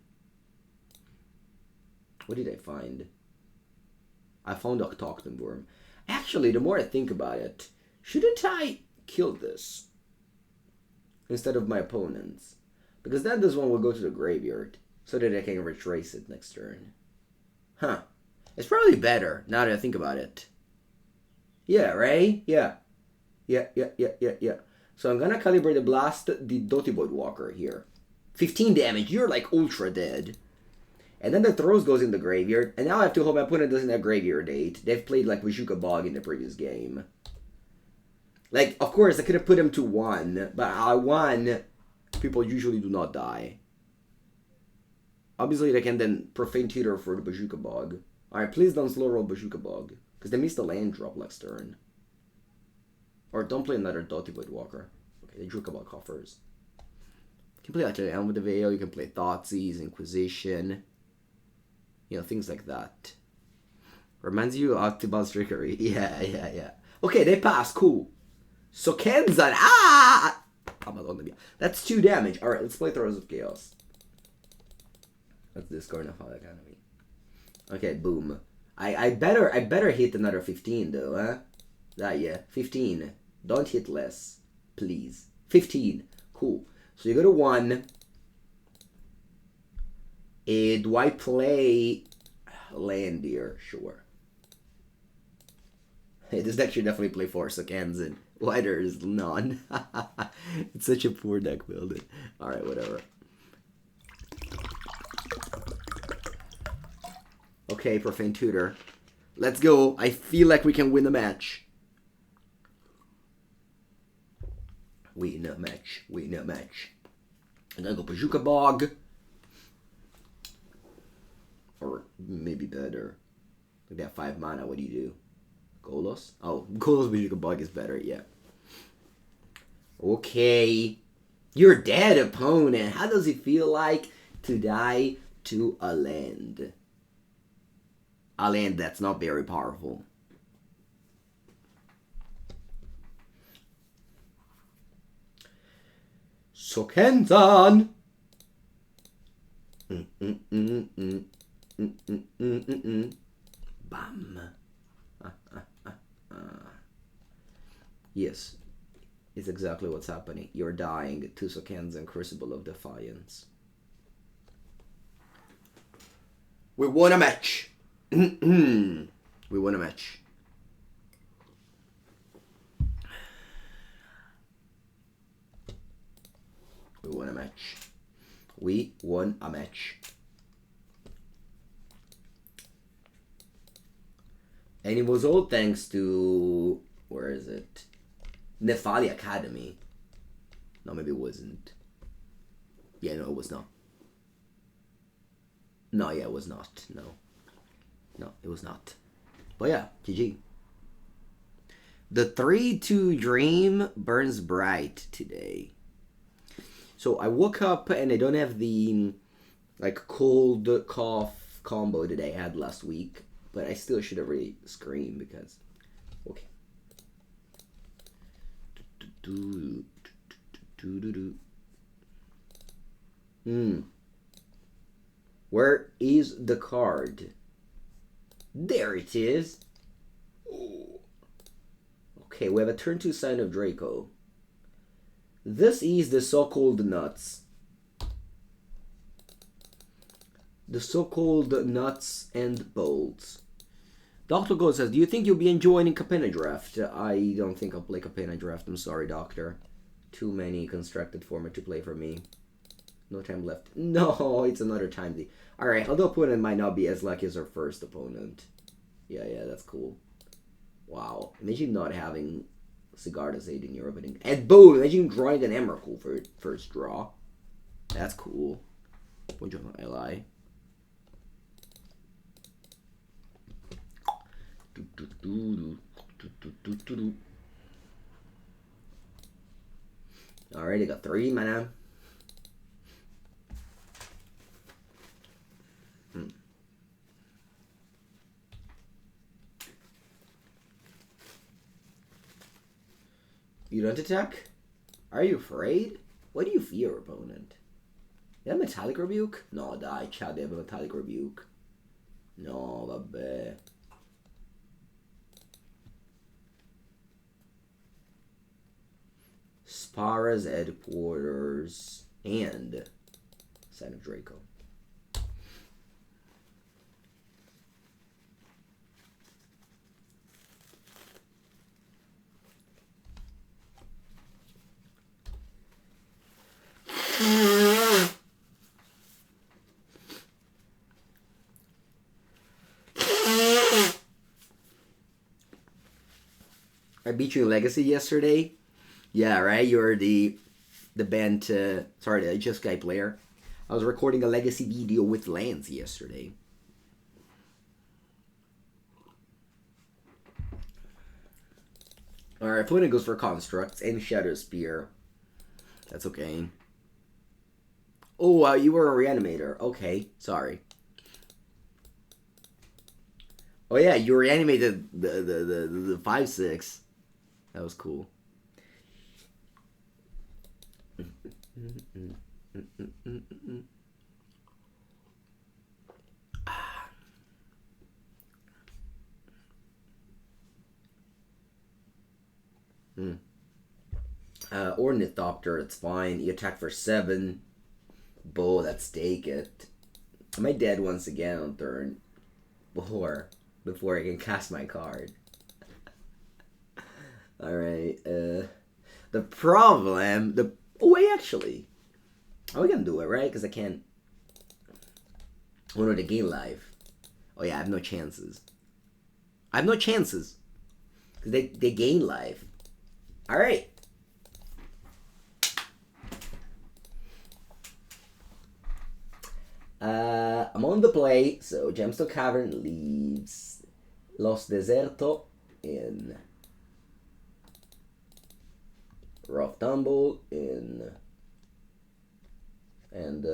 What did I find? I found Autochthon Wurm. Actually, the more I think about it, shouldn't I kill this instead of my opponent's? Because then this one will go to the graveyard so that I can retrace it next turn. Huh. It's probably better now that I think about it. Yeah, right? Yeah. Yeah. So I'm gonna Calibrated Blast the Dotibot Walker here. 15 damage, you're like ultra dead. And then the Throws goes in the graveyard, and now I have to hope my opponent doesn't have Graveyard Date. They've played like Boseiju Bog in the previous game. Like, of course, I could have put him to 1, but I 1, people usually do not die. Obviously, they can then Profane Tutor for the Boseiju Bog. Alright, please don't slow roll Boseiju Bog, because they missed the land drop next turn. Or don't play another Dotibot Walker. Okay, they drew Cabal Coffers. You can play like Elm with the Veil, you can play Thoughtseize, Inquisition. You know, things like that. Reminds you of Tibal's Trickery. Yeah. Okay, they pass, cool. So Kenzan, that's 2 damage. Alright, let's play Throes of Chaos. Let's discard Nephalia Academy. Okay, boom. I better hit another 15 though, huh? Yeah, 15. Don't hit less, please. 15. Cool. So you go to 1. Do I play land here? Sure. Hey, this deck should definitely play Force of Kansan. Why there is none? It's such a poor deck building. Alright, whatever. Okay, Profane Tutor. Let's go. I feel like we can win the match. Win a match. I'm gonna go Boseiju Bog. Or maybe better. Like that 5 mana, what do you do? Golos? Oh, Golos Boseiju Bog is better, yeah. Okay. You're dead, opponent. How does it feel like to die to a land? A land that's not very powerful. Sokenzan! Bam. Yes, it's exactly what's happening. You're dying to Sokenzan Crucible of Defiance. We won a match. We won a match. We won a match. We won a match. And it was all thanks to... Where is it? Nephalia Academy. No, maybe it wasn't. Yeah, no, it was not. No, yeah, it was not. No, it was not. But yeah, GG. The 3-2 dream burns bright today. So I woke up and I don't have the like cold cough combo that I had last week, but I still should have really screamed because okay. Where is the card? There it is. Okay, we have a turn 2 Scion of Draco. This is the so-called nuts. The so-called nuts and bolts. Dr. Gold says, do you think you'll be enjoying Capenna Draft? I don't think I'll play Capenna Draft. I'm sorry, Doctor. Too many constructed format to play for me. No time left. No, it's another time. Alright, although opponent might not be as lucky as our first opponent. Yeah, that's cool. Wow. Imagine not having Sigarda's Aid in your opening. And boom! Imagine drawing an Emrakul for first draw. That's cool. Would you lie? Alright, I got 3 mana. You don't attack? Are you afraid? What do you fear, opponent? You have Metallic Rebuke? No, die, Chad, they have a Metallic Rebuke. No, vabbè. Spara's Headquarters and Scion of Draco. I beat you in Legacy yesterday. Yeah, right. You're the band. Sorry, the Just Guy player. I was recording a Legacy video with Lance yesterday. All right, opponent goes for Constructs and Shadow Spear. That's okay. Oh, you were a Reanimator. Okay, sorry. Oh yeah, you reanimated the 5/6. That was cool. Ornithopter, it's fine. You attack for 7. Bow, let's take it. Am I dead once again on turn? Before I can cast my card. Alright, the problem, oh wait, actually. Oh, we can do it, right? Because I can't. Oh no, they gain life. Oh yeah, I have no chances. I have no chances. Because they gain life. Alright. I'm on the play, so Gemstone Cavern leaves Los Deserto in Rough Tumble in and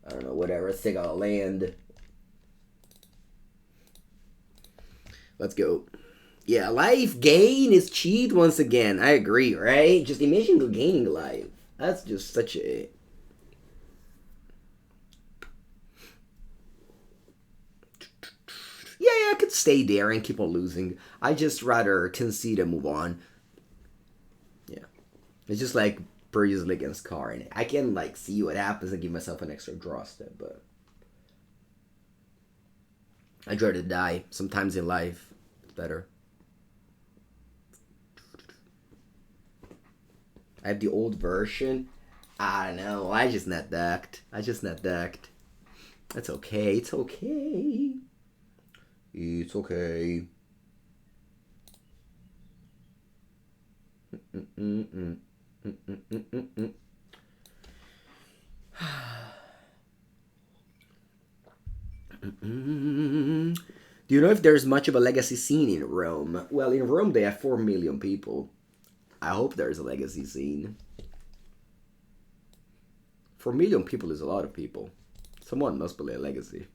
I don't know, whatever, they got land. Let's go. Yeah, life gain is cheat once again. I agree, right? Just imagine gaining life. That's just such a I could stay there and keep on losing. I just rather concede and move on. Yeah. It's just like previously against Karn. I can like see what happens and give myself an extra draw step, but I'd rather die. Sometimes in life, it's better. I have the old version. I don't know. I just net decked. That's okay. It's okay. It's okay. Do you know if there's much of a legacy scene in Rome? Well, in Rome they have 4 million people. I hope there's a legacy scene. 4 million people is a lot of people. Someone must play a Legacy.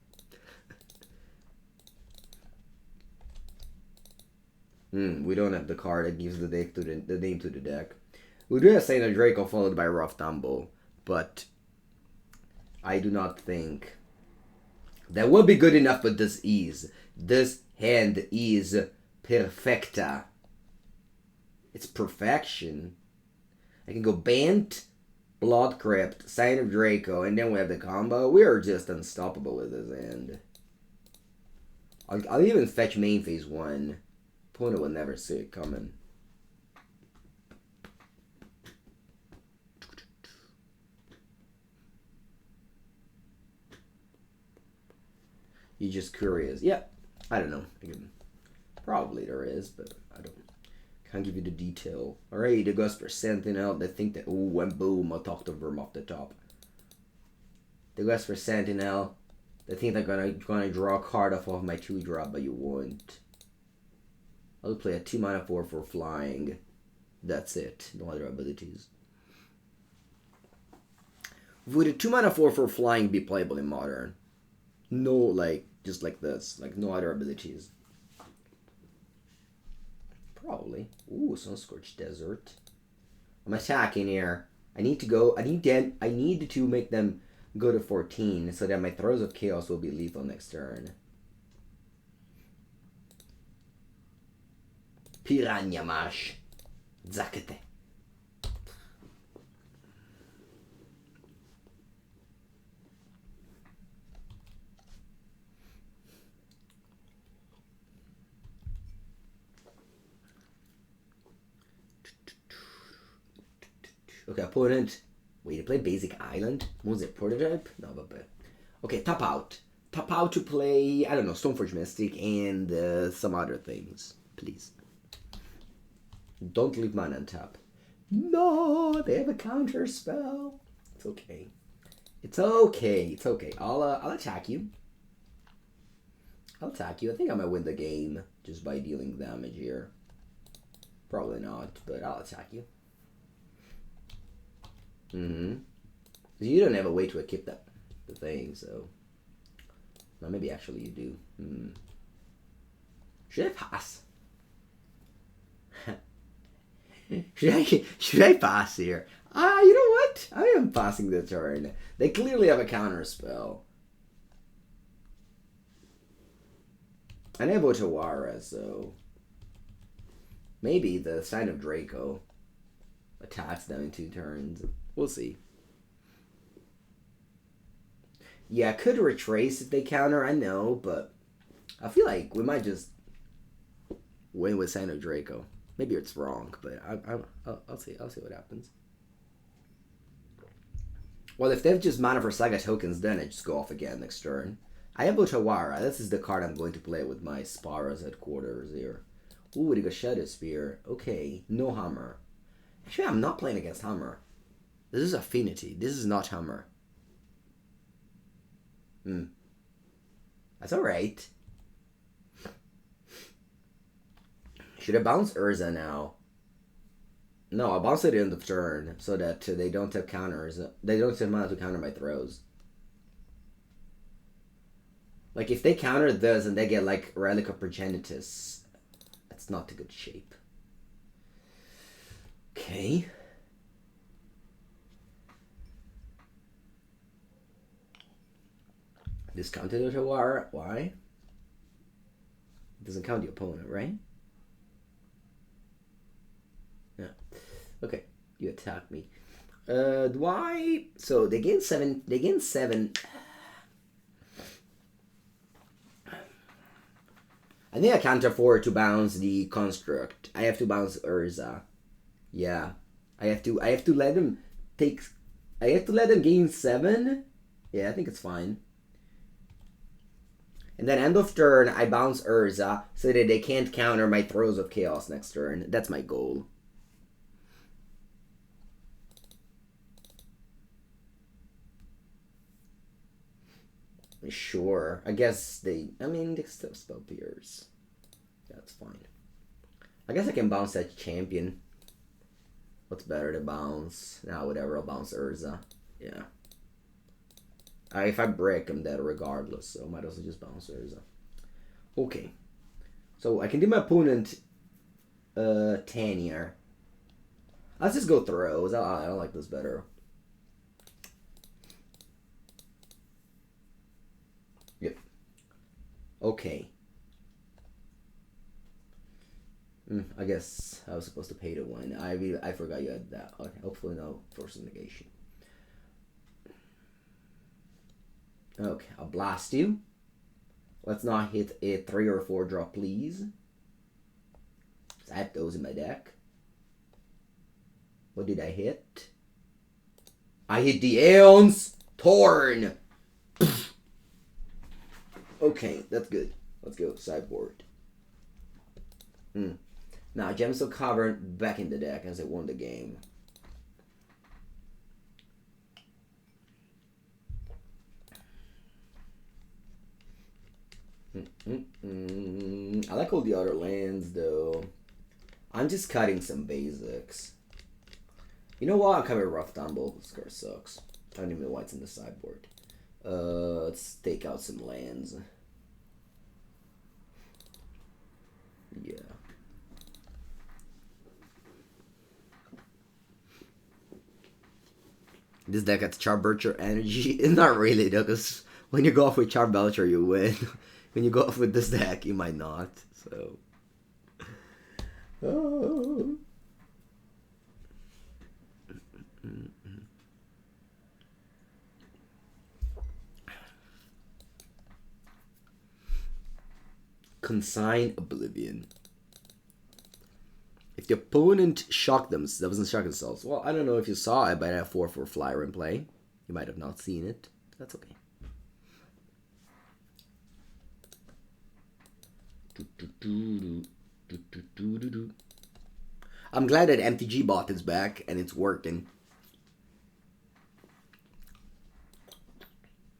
We don't have the card that gives the deck to the name to the deck. We do have Scion of Draco followed by Rough Tumble, but I do not think that will be good enough with this ease. This hand is perfecta. It's perfection. I can go Bant, Blood Crypt, Scion of Draco, and then we have the combo. We are just unstoppable with this hand. I'll even fetch main phase 1. Opponent will never see it coming. You're just curious. Yeah, I don't know. Probably there is, but I can't give you the detail. Alright, it goes for Sentinel. They think that, ooh, and boom, Autochthon Wurm off the top. They goes for Sentinel. They think they're gonna draw a card off of my 2-drop, but you won't. I'll play a 2-mana 4/4 flying. That's it. No other abilities. Would a 2-mana 4/4 flying be playable in Modern? No, like, just like this. Like, no other abilities. Probably. Ooh, Sunscorched Desert. I'm attacking here. I need to make them go to 14 so that my Throes of Chaos will be lethal next turn. Piranha Marsh. Zakate. Okay, opponent. Wait, to play Basic Island? Was it Prototype? No, but... Okay, tap out. Tap out to play, I don't know, Stoneforge Mystic and some other things. Please. Don't leave mana on tap. No, they have a counter spell. It's okay. It's okay. It's okay. I'll attack you. I'll attack you. I think I might win the game just by dealing damage here. Probably not, but I'll attack you. You don't have a way to equip the thing, so... No, maybe actually you do. Should I pass? Should I pass here? You know what? I am passing the turn. They clearly have a counter spell. And I have Otawara, so... Maybe the Scion of Draco attacks them in 2 turns. We'll see. Yeah, I could retrace if they counter, I know, but I feel like we might just win with Scion of Draco. Maybe it's wrong, but I'll see. I'll see what happens. Well, if they have just mana for Saga tokens, then I just go off again next turn. I have Otawara. This is the card I'm going to play with my Spara's headquarters here. Ooh, they got Shadow Spear. Okay, no Hammer. Actually, I'm not playing against Hammer. This is Affinity. This is not Hammer. That's alright. Should I bounce Urza now? No, I'll bounce it in the turn so that they don't have counters. They don't have mana to counter my throws. Like, if they counter this and they get, like, Relic of Progenitus, that's not a good shape. Okay. Discounted Otawara. Why? It doesn't count the opponent, right? Yeah. Okay. You attack me. Do I... So, they gain 7... They gain 7... I think I can't afford to bounce the Construct. I have to bounce Urza. Yeah. I have to let them take... I have to let them gain 7? Yeah, I think it's fine. And then end of turn, I bounce Urza so that they can't counter my Throes of Chaos next turn. That's my goal. Sure. I guess they... I mean, they still spell Pierce. That's fine. I guess I can bounce that Champion. What's better to bounce? Nah, whatever. I'll bounce Urza. Yeah. If I break, I'm dead regardless, so might as well just bounce Urza. Okay. So I can do my opponent 10 here. Let's just go Throes. I like this better. Yep. Okay. I guess I was supposed to pay to win. I forgot you had that. Okay, hopefully no force of negation. Okay, I'll blast you. Let's not hit a 3 or 4 drop, please. I have those in my deck. What did I hit? I hit the Aeons Tarn. Okay, that's good. Let's go sideboard. Now, Gemstone Caverns back in the deck as it won the game. I like all the other lands, though. I'm just cutting some basics. You know what? I'm coming rough Tumble. This card sucks. I don't even know why it's in the sideboard. Let's take out some lands. Yeah. This deck has Charbelcher energy. It's not really though, because when you go off with Charbelcher, you win. When you go off with this deck, you might not. So. Oh. Consign Oblivion. If the opponent doesn't shock themselves. Well, I don't know if you saw it, but I have 4/4 flyer in play. You might have not seen it. That's okay. I'm glad that MTG bot is back and it's working.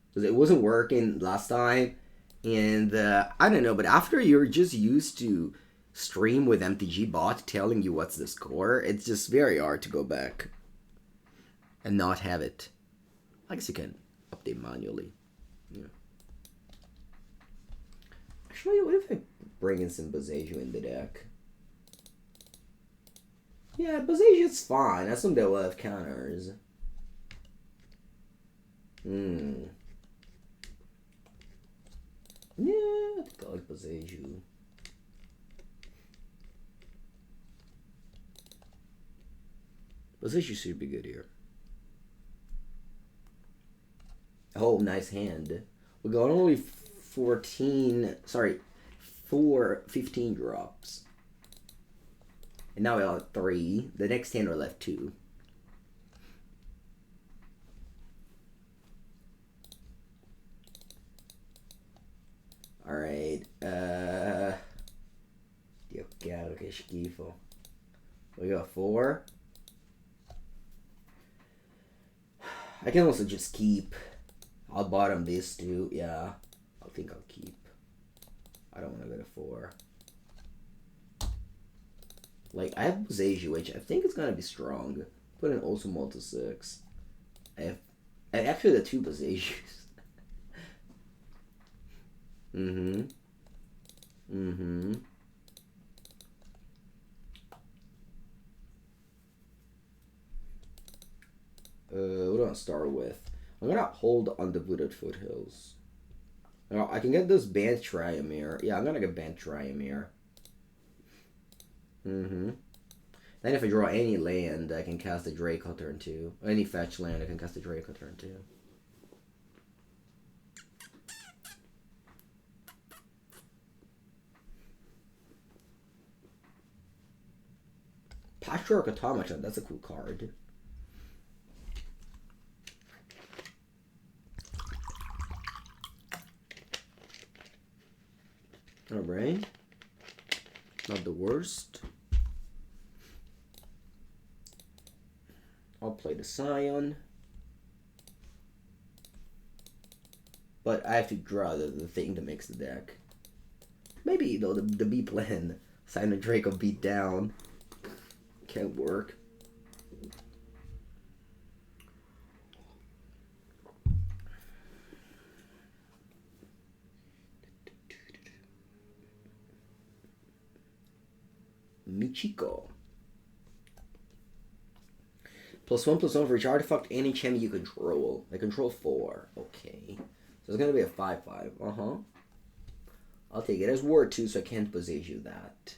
Because it wasn't working last time. And I don't know, but after you're just used to stream with MTG bot telling you what's the score, it's just very hard to go back and not have it. I guess you can update manually. Yeah. Actually, what if I bring in some Boseiju in the deck? Yeah, Boseiju's fine. I assume they will have counters. Yeah, I think I like Boseiju. Boseiju should be good here. Oh, nice hand. We got only 15 drops. And now we have 3. The next hand are left 2. Alright, Dio caro, che schifo. We got 4. I can also just keep. I'll bottom this too, yeah. I think I'll keep. I don't want to go to 4. Like, I have Boseiju, which I think is going to be strong. Put in also multi 6. I have actually the 2 Boseijus. What do I start with? I'm gonna hold on the Wooded Foothills. Now, I can get this Bant Triamir. Yeah, I'm gonna get Bant Triamir. Then if I draw any land, I can cast a Draco turn 2. Any fetch land, I can cast a Draco turn 2. Patchwork Automaton, that's a cool card. Alright. Not the worst. I'll play the Scion. But I have to draw the thing that makes the deck. Maybe, though, the B plan. Scion of Draco beat down. Can't work. Michiko. +1/+1 for each artifact and enchantment you control. I control 4. Okay. So it's gonna be a 5/5. I'll take it as word 2, so I can't Boseiju that.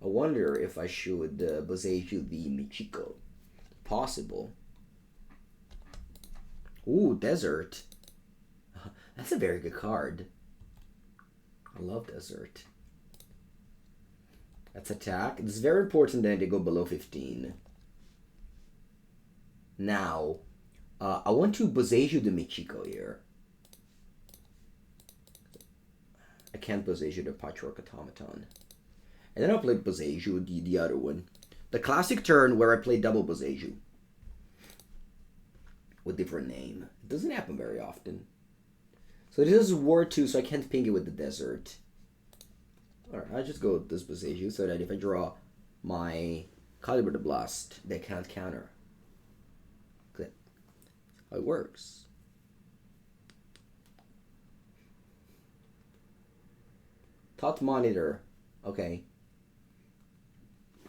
I wonder if I should Boseiju the Michiko. Possible. Ooh, Desert. That's a very good card. I love Desert. That's attack. It's very important that they go below 15. Now, I want to Boseiju the Michiko here. I can't Boseiju the Patchwork Automaton. And then I'll play Boseiju, the other one. The classic turn where I play double Boseiju. With different name. It doesn't happen very often. So this is ward 2, so I can't ping it with the Desert. Alright, I'll just go with this Boseiju so that if I draw my Calibrated Blast, they can't counter. That's how it works. Thought Monitor. Okay.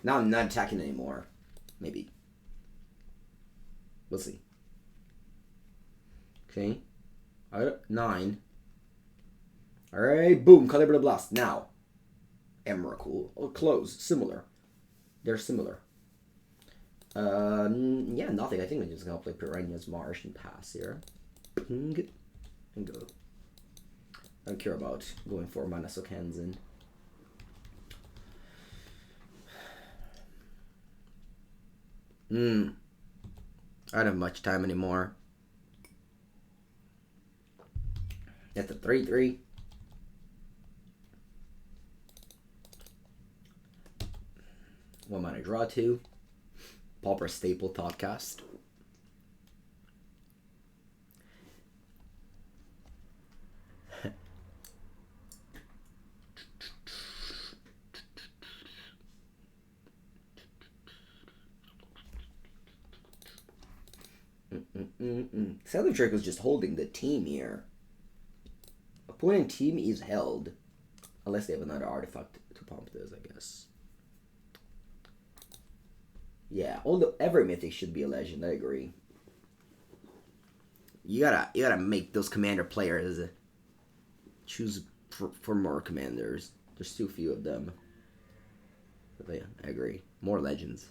Now I'm not attacking anymore. Maybe. We'll see. Okay. 9. Alright, boom. Calibrated Blast. Now. Emrakul. Oh, close. Similar. They're similar. Yeah, nothing. I think I'm just gonna play Piranha Marsh and pass here. Ping. And go. I don't care about going for mana Sokanzen. I don't have much time anymore. That's a 3/3. One mana draw 2. Pauper Staple Thoughtcast. Scion of Draco is just holding the team here. Opponent team is held. Unless they have another artifact to pump this, I guess. Yeah, every mythic should be a legend, I agree. You gotta make those commander players choose for more commanders. There's too few of them. But yeah, I agree. More legends.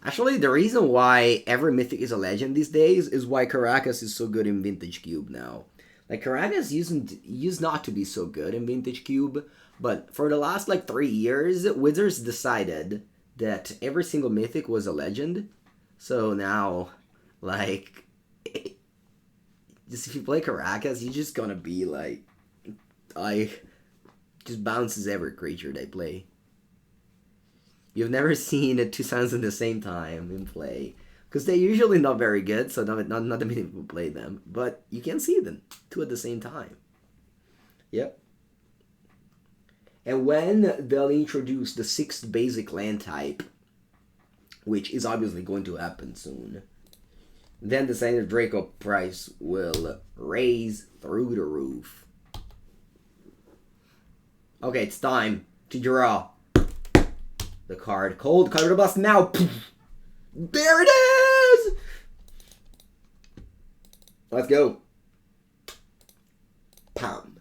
Actually, the reason why every mythic is a legend these days is why Caracas is so good in Vintage Cube now. Like, Caracas used not to be so good in Vintage Cube, but for the last, 3 years, Wizards decided that every single mythic was a legend. So now, just if you play Caracas, you're just gonna be, just bounces every creature they play. You've never seen 2 sounds at the same time in play. Because they're usually not very good, so not that many people play them. But you can see them 2 at the same time. Yep. And when they'll introduce the 6th basic land type, which is obviously going to happen soon, then the Scion of Draco price will raise through the roof. Okay, it's time to draw the card. Cold Calibrated Blast now. There it is! Let's go. Pam.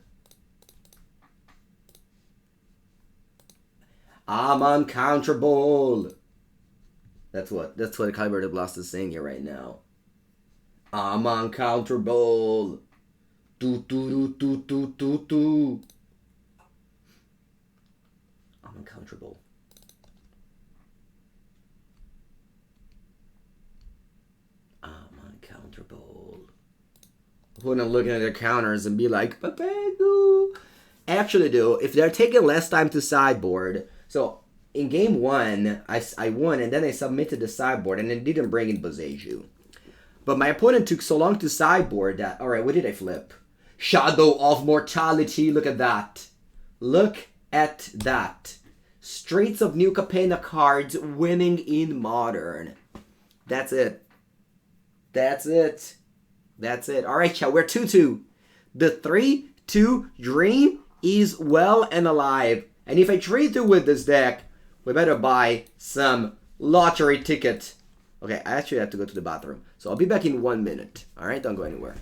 I'm uncounterable. That's what the Calibrated Blast is saying here right now. I'm uncounterable. Do do do do do do do. I'm uncounterable. When I'm looking at their counters and be like, Papegu. Actually, though, if they're taking less time to sideboard, so in game 1, I won, and then I submitted the sideboard, and then didn't bring in Boseiju. But my opponent took so long to sideboard that, alright, what did I flip? Shadow of Mortality, look at that. Look at that. Streets of New Capenna cards winning in Modern. That's it. That's it. That's it. Alright, chat, we're 2-2. The 3-2 dream is well and alive. And if I trade through with this deck, we better buy some lottery ticket. Okay, I actually have to go to the bathroom. So I'll be back in 1 minute. Alright, don't go anywhere.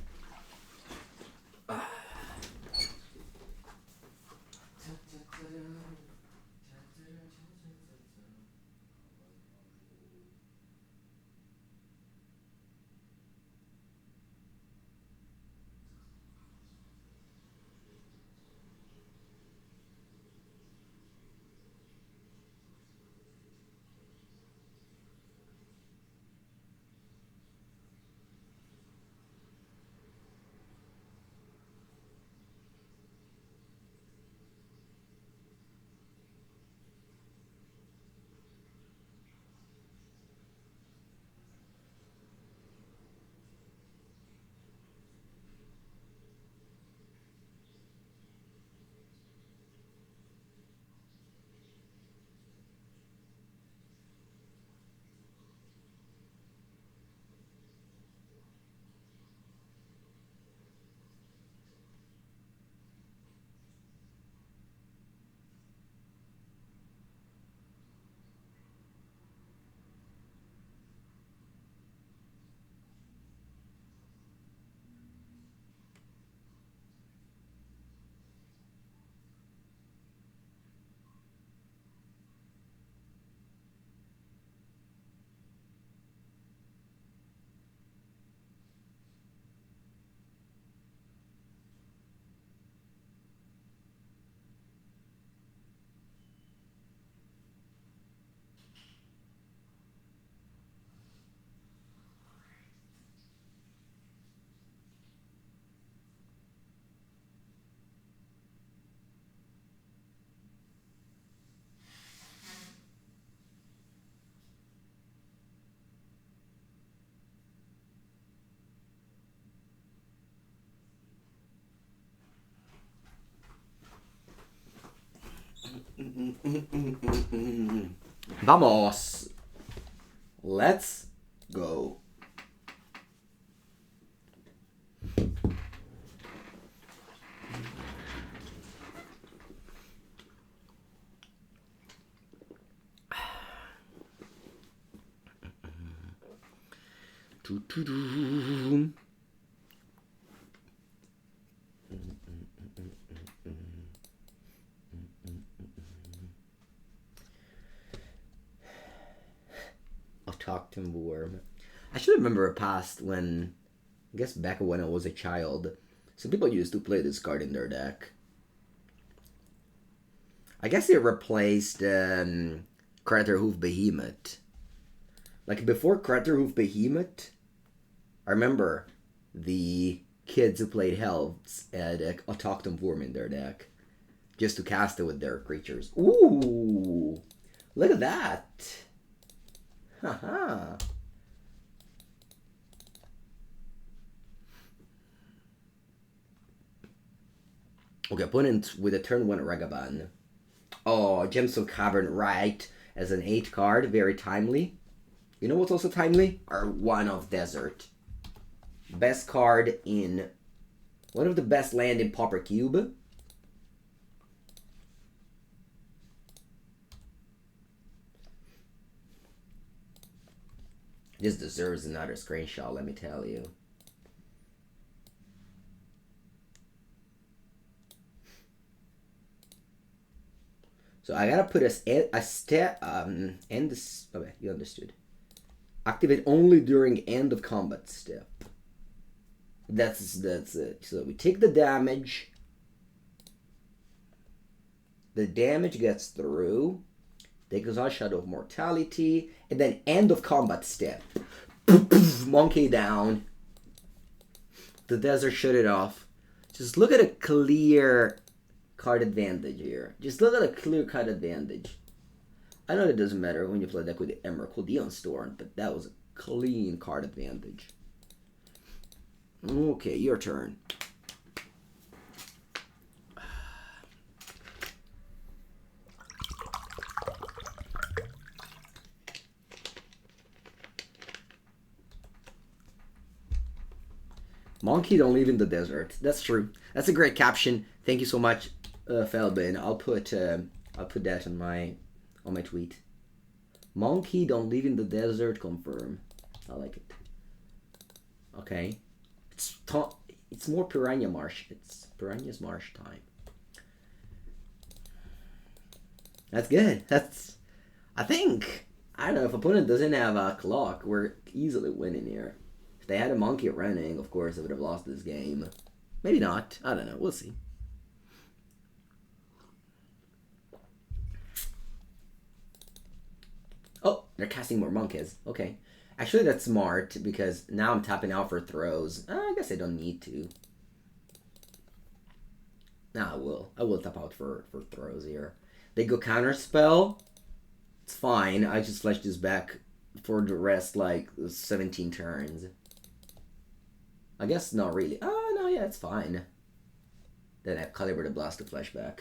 Vamos. Let's go. Autochthon Wurm. I should remember a past when, I guess back when I was a child, some people used to play this card in their deck. I guess it replaced Craterhoof Behemoth. Like before Craterhoof Behemoth, I remember the kids who played Helves had Autochthon Wurm in their deck. Just to cast it with their creatures. Ooh! Look at that! Haha! Okay, opponent with a turn 1 Ragavan. Oh, Gemstone Cavern, right. As an 8 card, very timely. You know what's also timely? Our One of Desert. Best card in... one of the best land in Pauper Cube. This deserves another screenshot, let me tell you. So I gotta put a step, end this, okay, you understood. Activate only during end of combat step. That's it. So we take the damage. The damage gets through. Take us on Shadow of Mortality. And then end of combat step. Monkey down. The desert shut it off. Just look at a clear card advantage here. Just look at a clear card advantage. I know it doesn't matter when you play deck with the Emrakul, the Storm, but that was a clean card advantage. Okay, your turn. Monkey don't live in the desert. That's true. That's a great caption. Thank you so much, Felbin. I'll put I'll put that on my tweet. Monkey don't live in the desert, confirm. I like it. Okay. It's more Piranha Marsh. It's Piranha's Marsh time. That's good. I think, I don't know, if opponent doesn't have a clock, we're easily winning here. If they had a monkey running, of course, I would have lost this game. Maybe not. I don't know. We'll see. Oh, they're casting more monkeys. Okay. Actually, that's smart, because now I'm tapping out for throws. I guess I don't need to. Nah, I will. I will tap out for throws here. They go counterspell. It's fine. I just flash this back for the rest, like, 17 turns. I guess not really. Oh, no, yeah, it's fine. Then I have Calibrated Blast to flashback.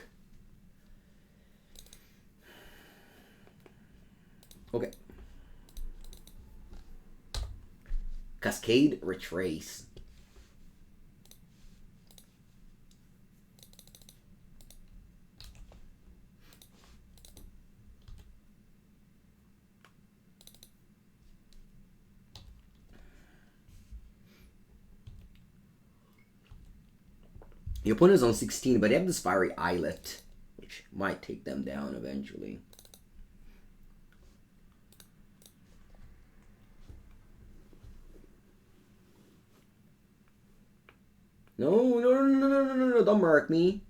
Okay. Cascade Retrace. The opponent is on 16, but they have this Fiery Islet, which might take them down eventually. No, don't murk me.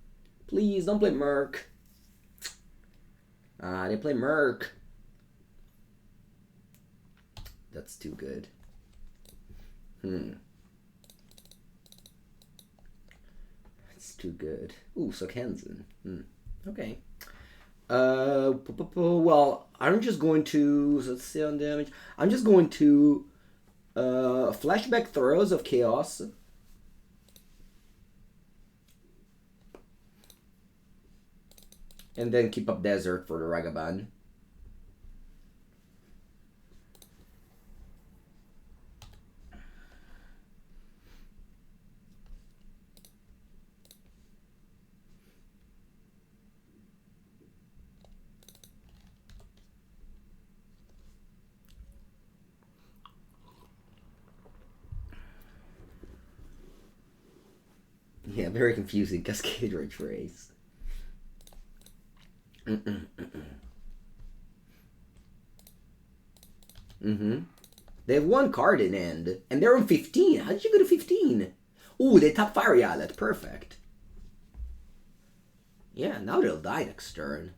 Please, don't play Merc. They play Merc. That's too good. That's too good. Ooh, so Kenzen. Okay. Well, I'm just going to, so let's see on damage. I'm just going to flashback Throes of Chaos. And then keep up Desert for the Ragavan. Yeah, very confusing. Cascade Retrace. They have one card in hand, and they're on 15. How did you go to 15? Ooh, they tap Fiery Islet. Perfect. Yeah, now they'll die next turn.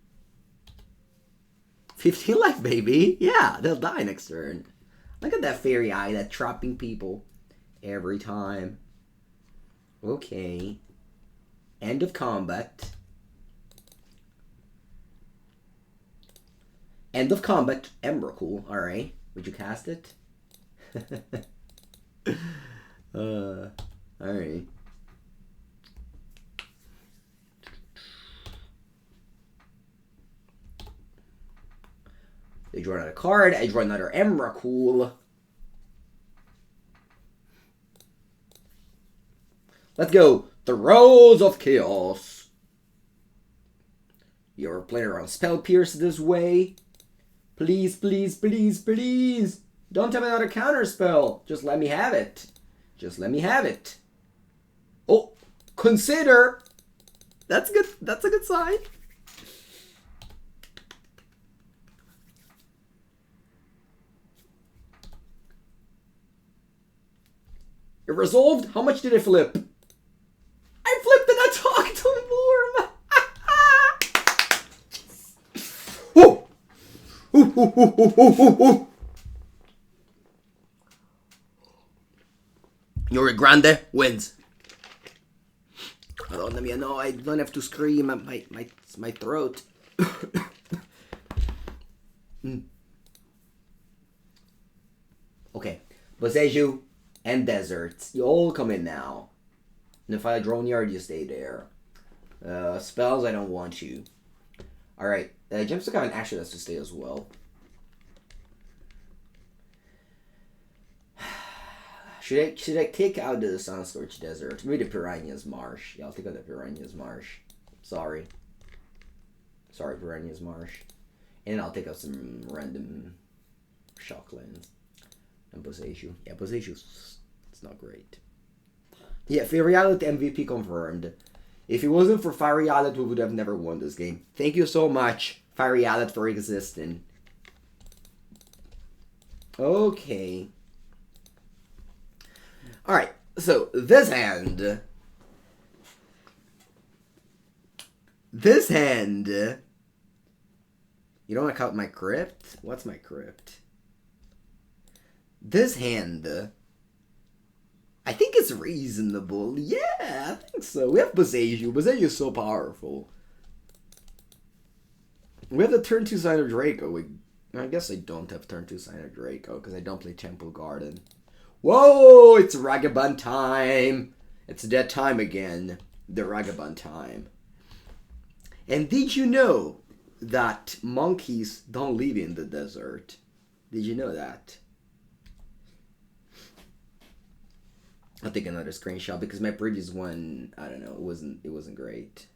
15 life, baby. Yeah, they'll die next turn. Look at that Fairy Islet trapping people every time. Okay. End of combat. End of combat, Emrakul. Alright. Would you cast it? Alright. They draw another card. I draw another Emrakul. Let's go. Throes of Chaos. You're playing around Spell Pierce this way. Please, please, please, please. Don't have another counter spell. Just let me have it. Just let me have it. Oh, consider. That's good. That's a good sign. It resolved. How much did I flip? I flipped an Autochthon Wurm. Woo! Yuri Grande wins. Hold on, let me know. I don't have to scream at my throat. Okay, Boseiju and Deserts. You all come in now. And if I drone yard, you stay there. Spells, I don't want you. Alright, Gemstone Caverns actually has to stay as well. Should I take out the Sunscorched Desert? Maybe the Piranha Marsh. Yeah, I'll take out the Piranha Marsh. Sorry. Sorry, Piranha Marsh. And I'll take out some random shocklands. And Boseiju. Yeah, Boseiju's it's not great. Yeah, Firialet MVP confirmed. If it wasn't for Firialet, we would have never won this game. Thank you so much, Firialet, for existing. Okay. Alright, so this hand. This hand. You don't want to count my crypt? What's my crypt? This hand. I think it's reasonable. Yeah, I think so. We have Boseiju. Boseiju is so powerful. We have the turn 2 Scion of Draco. I guess I don't have turn 2 Scion of Draco because I don't play Temple Garden. Whoa! It's Ragabond time! It's that time again. The Ragabond time. And did you know that monkeys don't live in the desert? Did you know that? I'll take another screenshot because my previous one, I don't know, it wasn't great.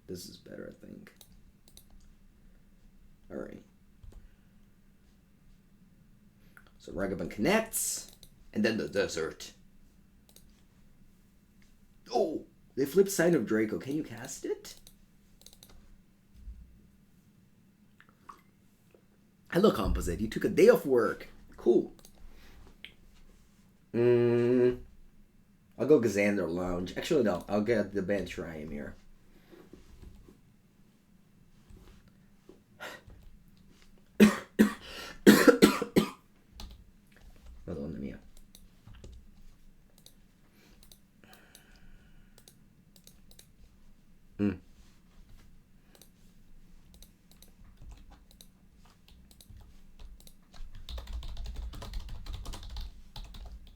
This is better, I think. Alright. So Ragabond connects, and then the desert. Oh! They flipped Scion of Draco. Can you cast it? Hello, Composite. You took a day off work. Cool. I'll go Xander Lounge. Actually, no. I'll get the bench Triumph here. Madonna mia.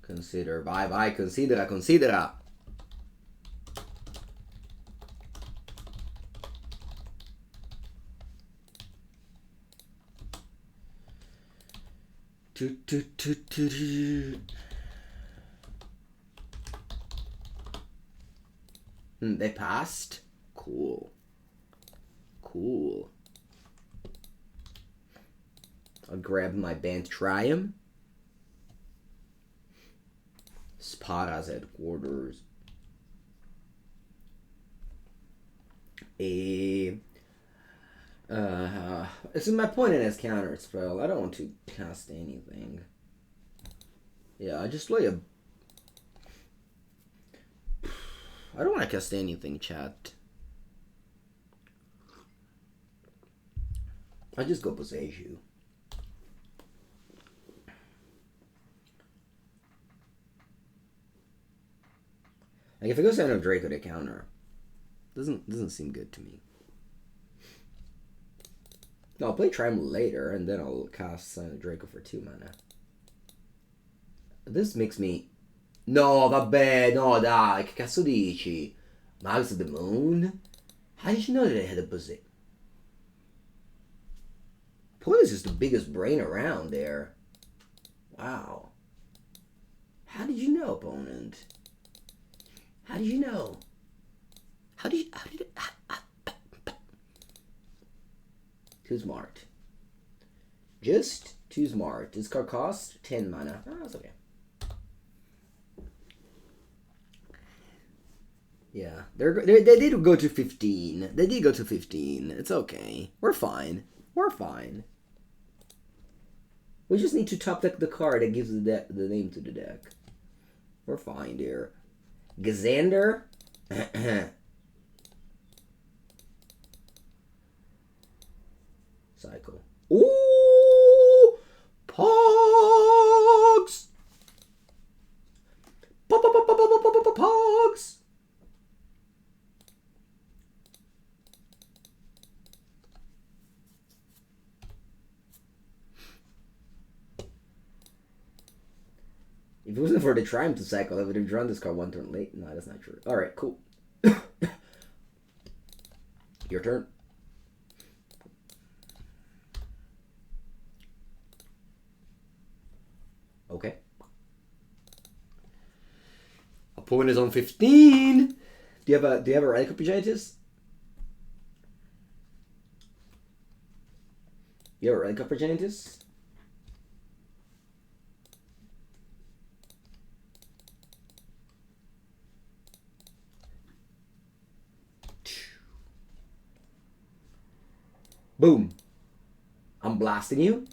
Consider, vai, considera. They passed? Cool. I'll grab my band Triumph. Spara's headquarters. This is my point in his counter spell. I don't want to cast anything. Yeah, I just play a... I don't want to cast anything, chat. I just go Boseiju. Like if I go Scion of Draco to counter, doesn't seem good to me. No, I'll play Triumph later, and then I'll cast Scion of Draco for 2 mana. This makes me... No, vabbè, no, dai, che cazzo dici? Mags of the Moon? How did you know that I had a Boseiju? Opponent is just the biggest brain around there. Wow. How did you know, opponent? How did you know? Too smart. Just too smart. This card costs 10 mana. Oh, that's okay. Yeah, they did go to 15. They did go to 15. It's okay. We're fine. We're fine. We just need to top deck the card that gives the name to the deck. We're fine, dear. Xander. Cycle. Ooh! Pogs! Pogs! If it wasn't for the Triumph to cycle, I would have drawn this card 1 turn late. No, that's not true. Alright, cool. Your turn. Okay. Opponent is on 15. Do you have a Radical Pagitis? You have Relic of Progenitus? Boom. I'm blasting you.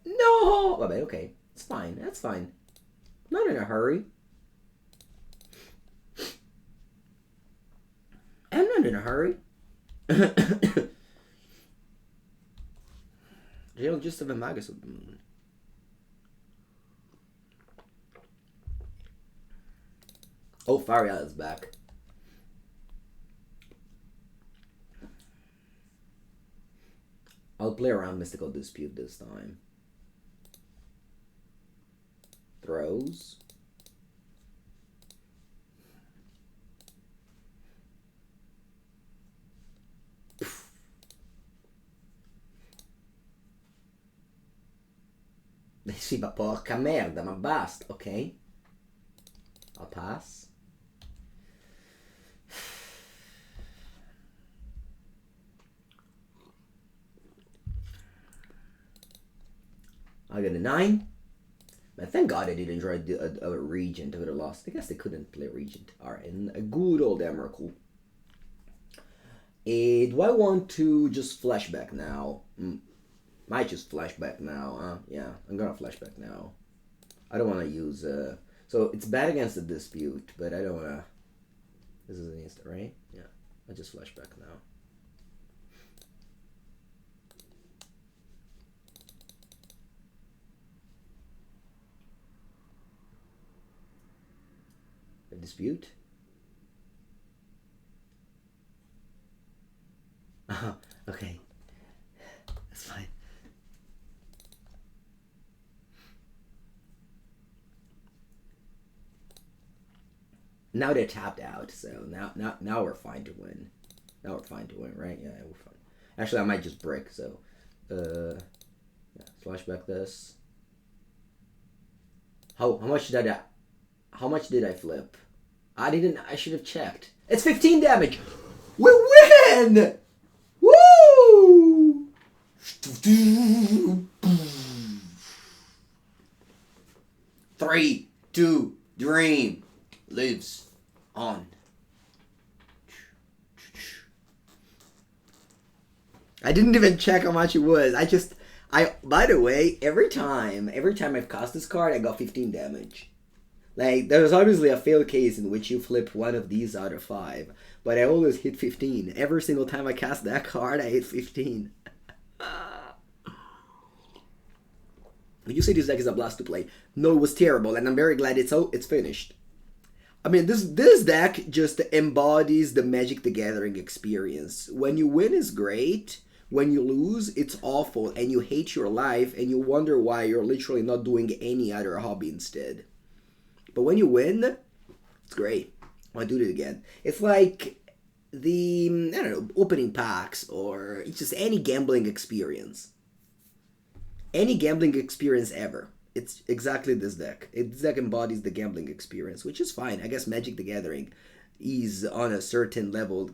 No! Well, okay. It's fine. That's fine. Not in a hurry. I'm not in a hurry. Jail just of a Magus of the Moon. Oh, Faria is back. I'll play around Mystical Dispute this time. Throws. Sì, ma porca merda, ma basta, ok? I'll pass. I got a 9. Man, thank God I didn't draw a Regent. I would have lost. I guess they couldn't play Regent. Alright, and a good old Emrakul. Do I want to just flashback now? Might just flashback now. Yeah, I'm gonna flashback now. I don't want to use... So it's bad against the dispute, but I don't want to... This is an instant, right? Yeah, I just flashback now. A dispute? Okay. That's fine. Now they're tapped out, so now we're fine to win. Now we're fine to win, right? Yeah, we're fine. Actually, I might just break, so yeah, flashback this. How much did I flip? I should have checked. It's 15 damage. We win! Woo! 3, 2, dream lives on. I didn't even check how much it was. By the way, every time I've cast this card, I got 15 damage. Like, there's obviously a fail case in which you flip one of these out of 5, but I always hit 15. Every single time I cast that card, I hit 15. Would you say this deck is a blast to play? No, it was terrible, and I'm very glad it's finished. I mean, this deck just embodies the Magic the Gathering experience. When you win is great. When you lose, it's awful, and you hate your life, and you wonder why you're literally not doing any other hobby instead. But when you win, it's great. I'll do it again. It's like the, I don't know, opening packs, or it's just any gambling experience. Any gambling experience ever. It's exactly this deck. This deck embodies the gambling experience, which is fine. I guess Magic the Gathering is on a certain level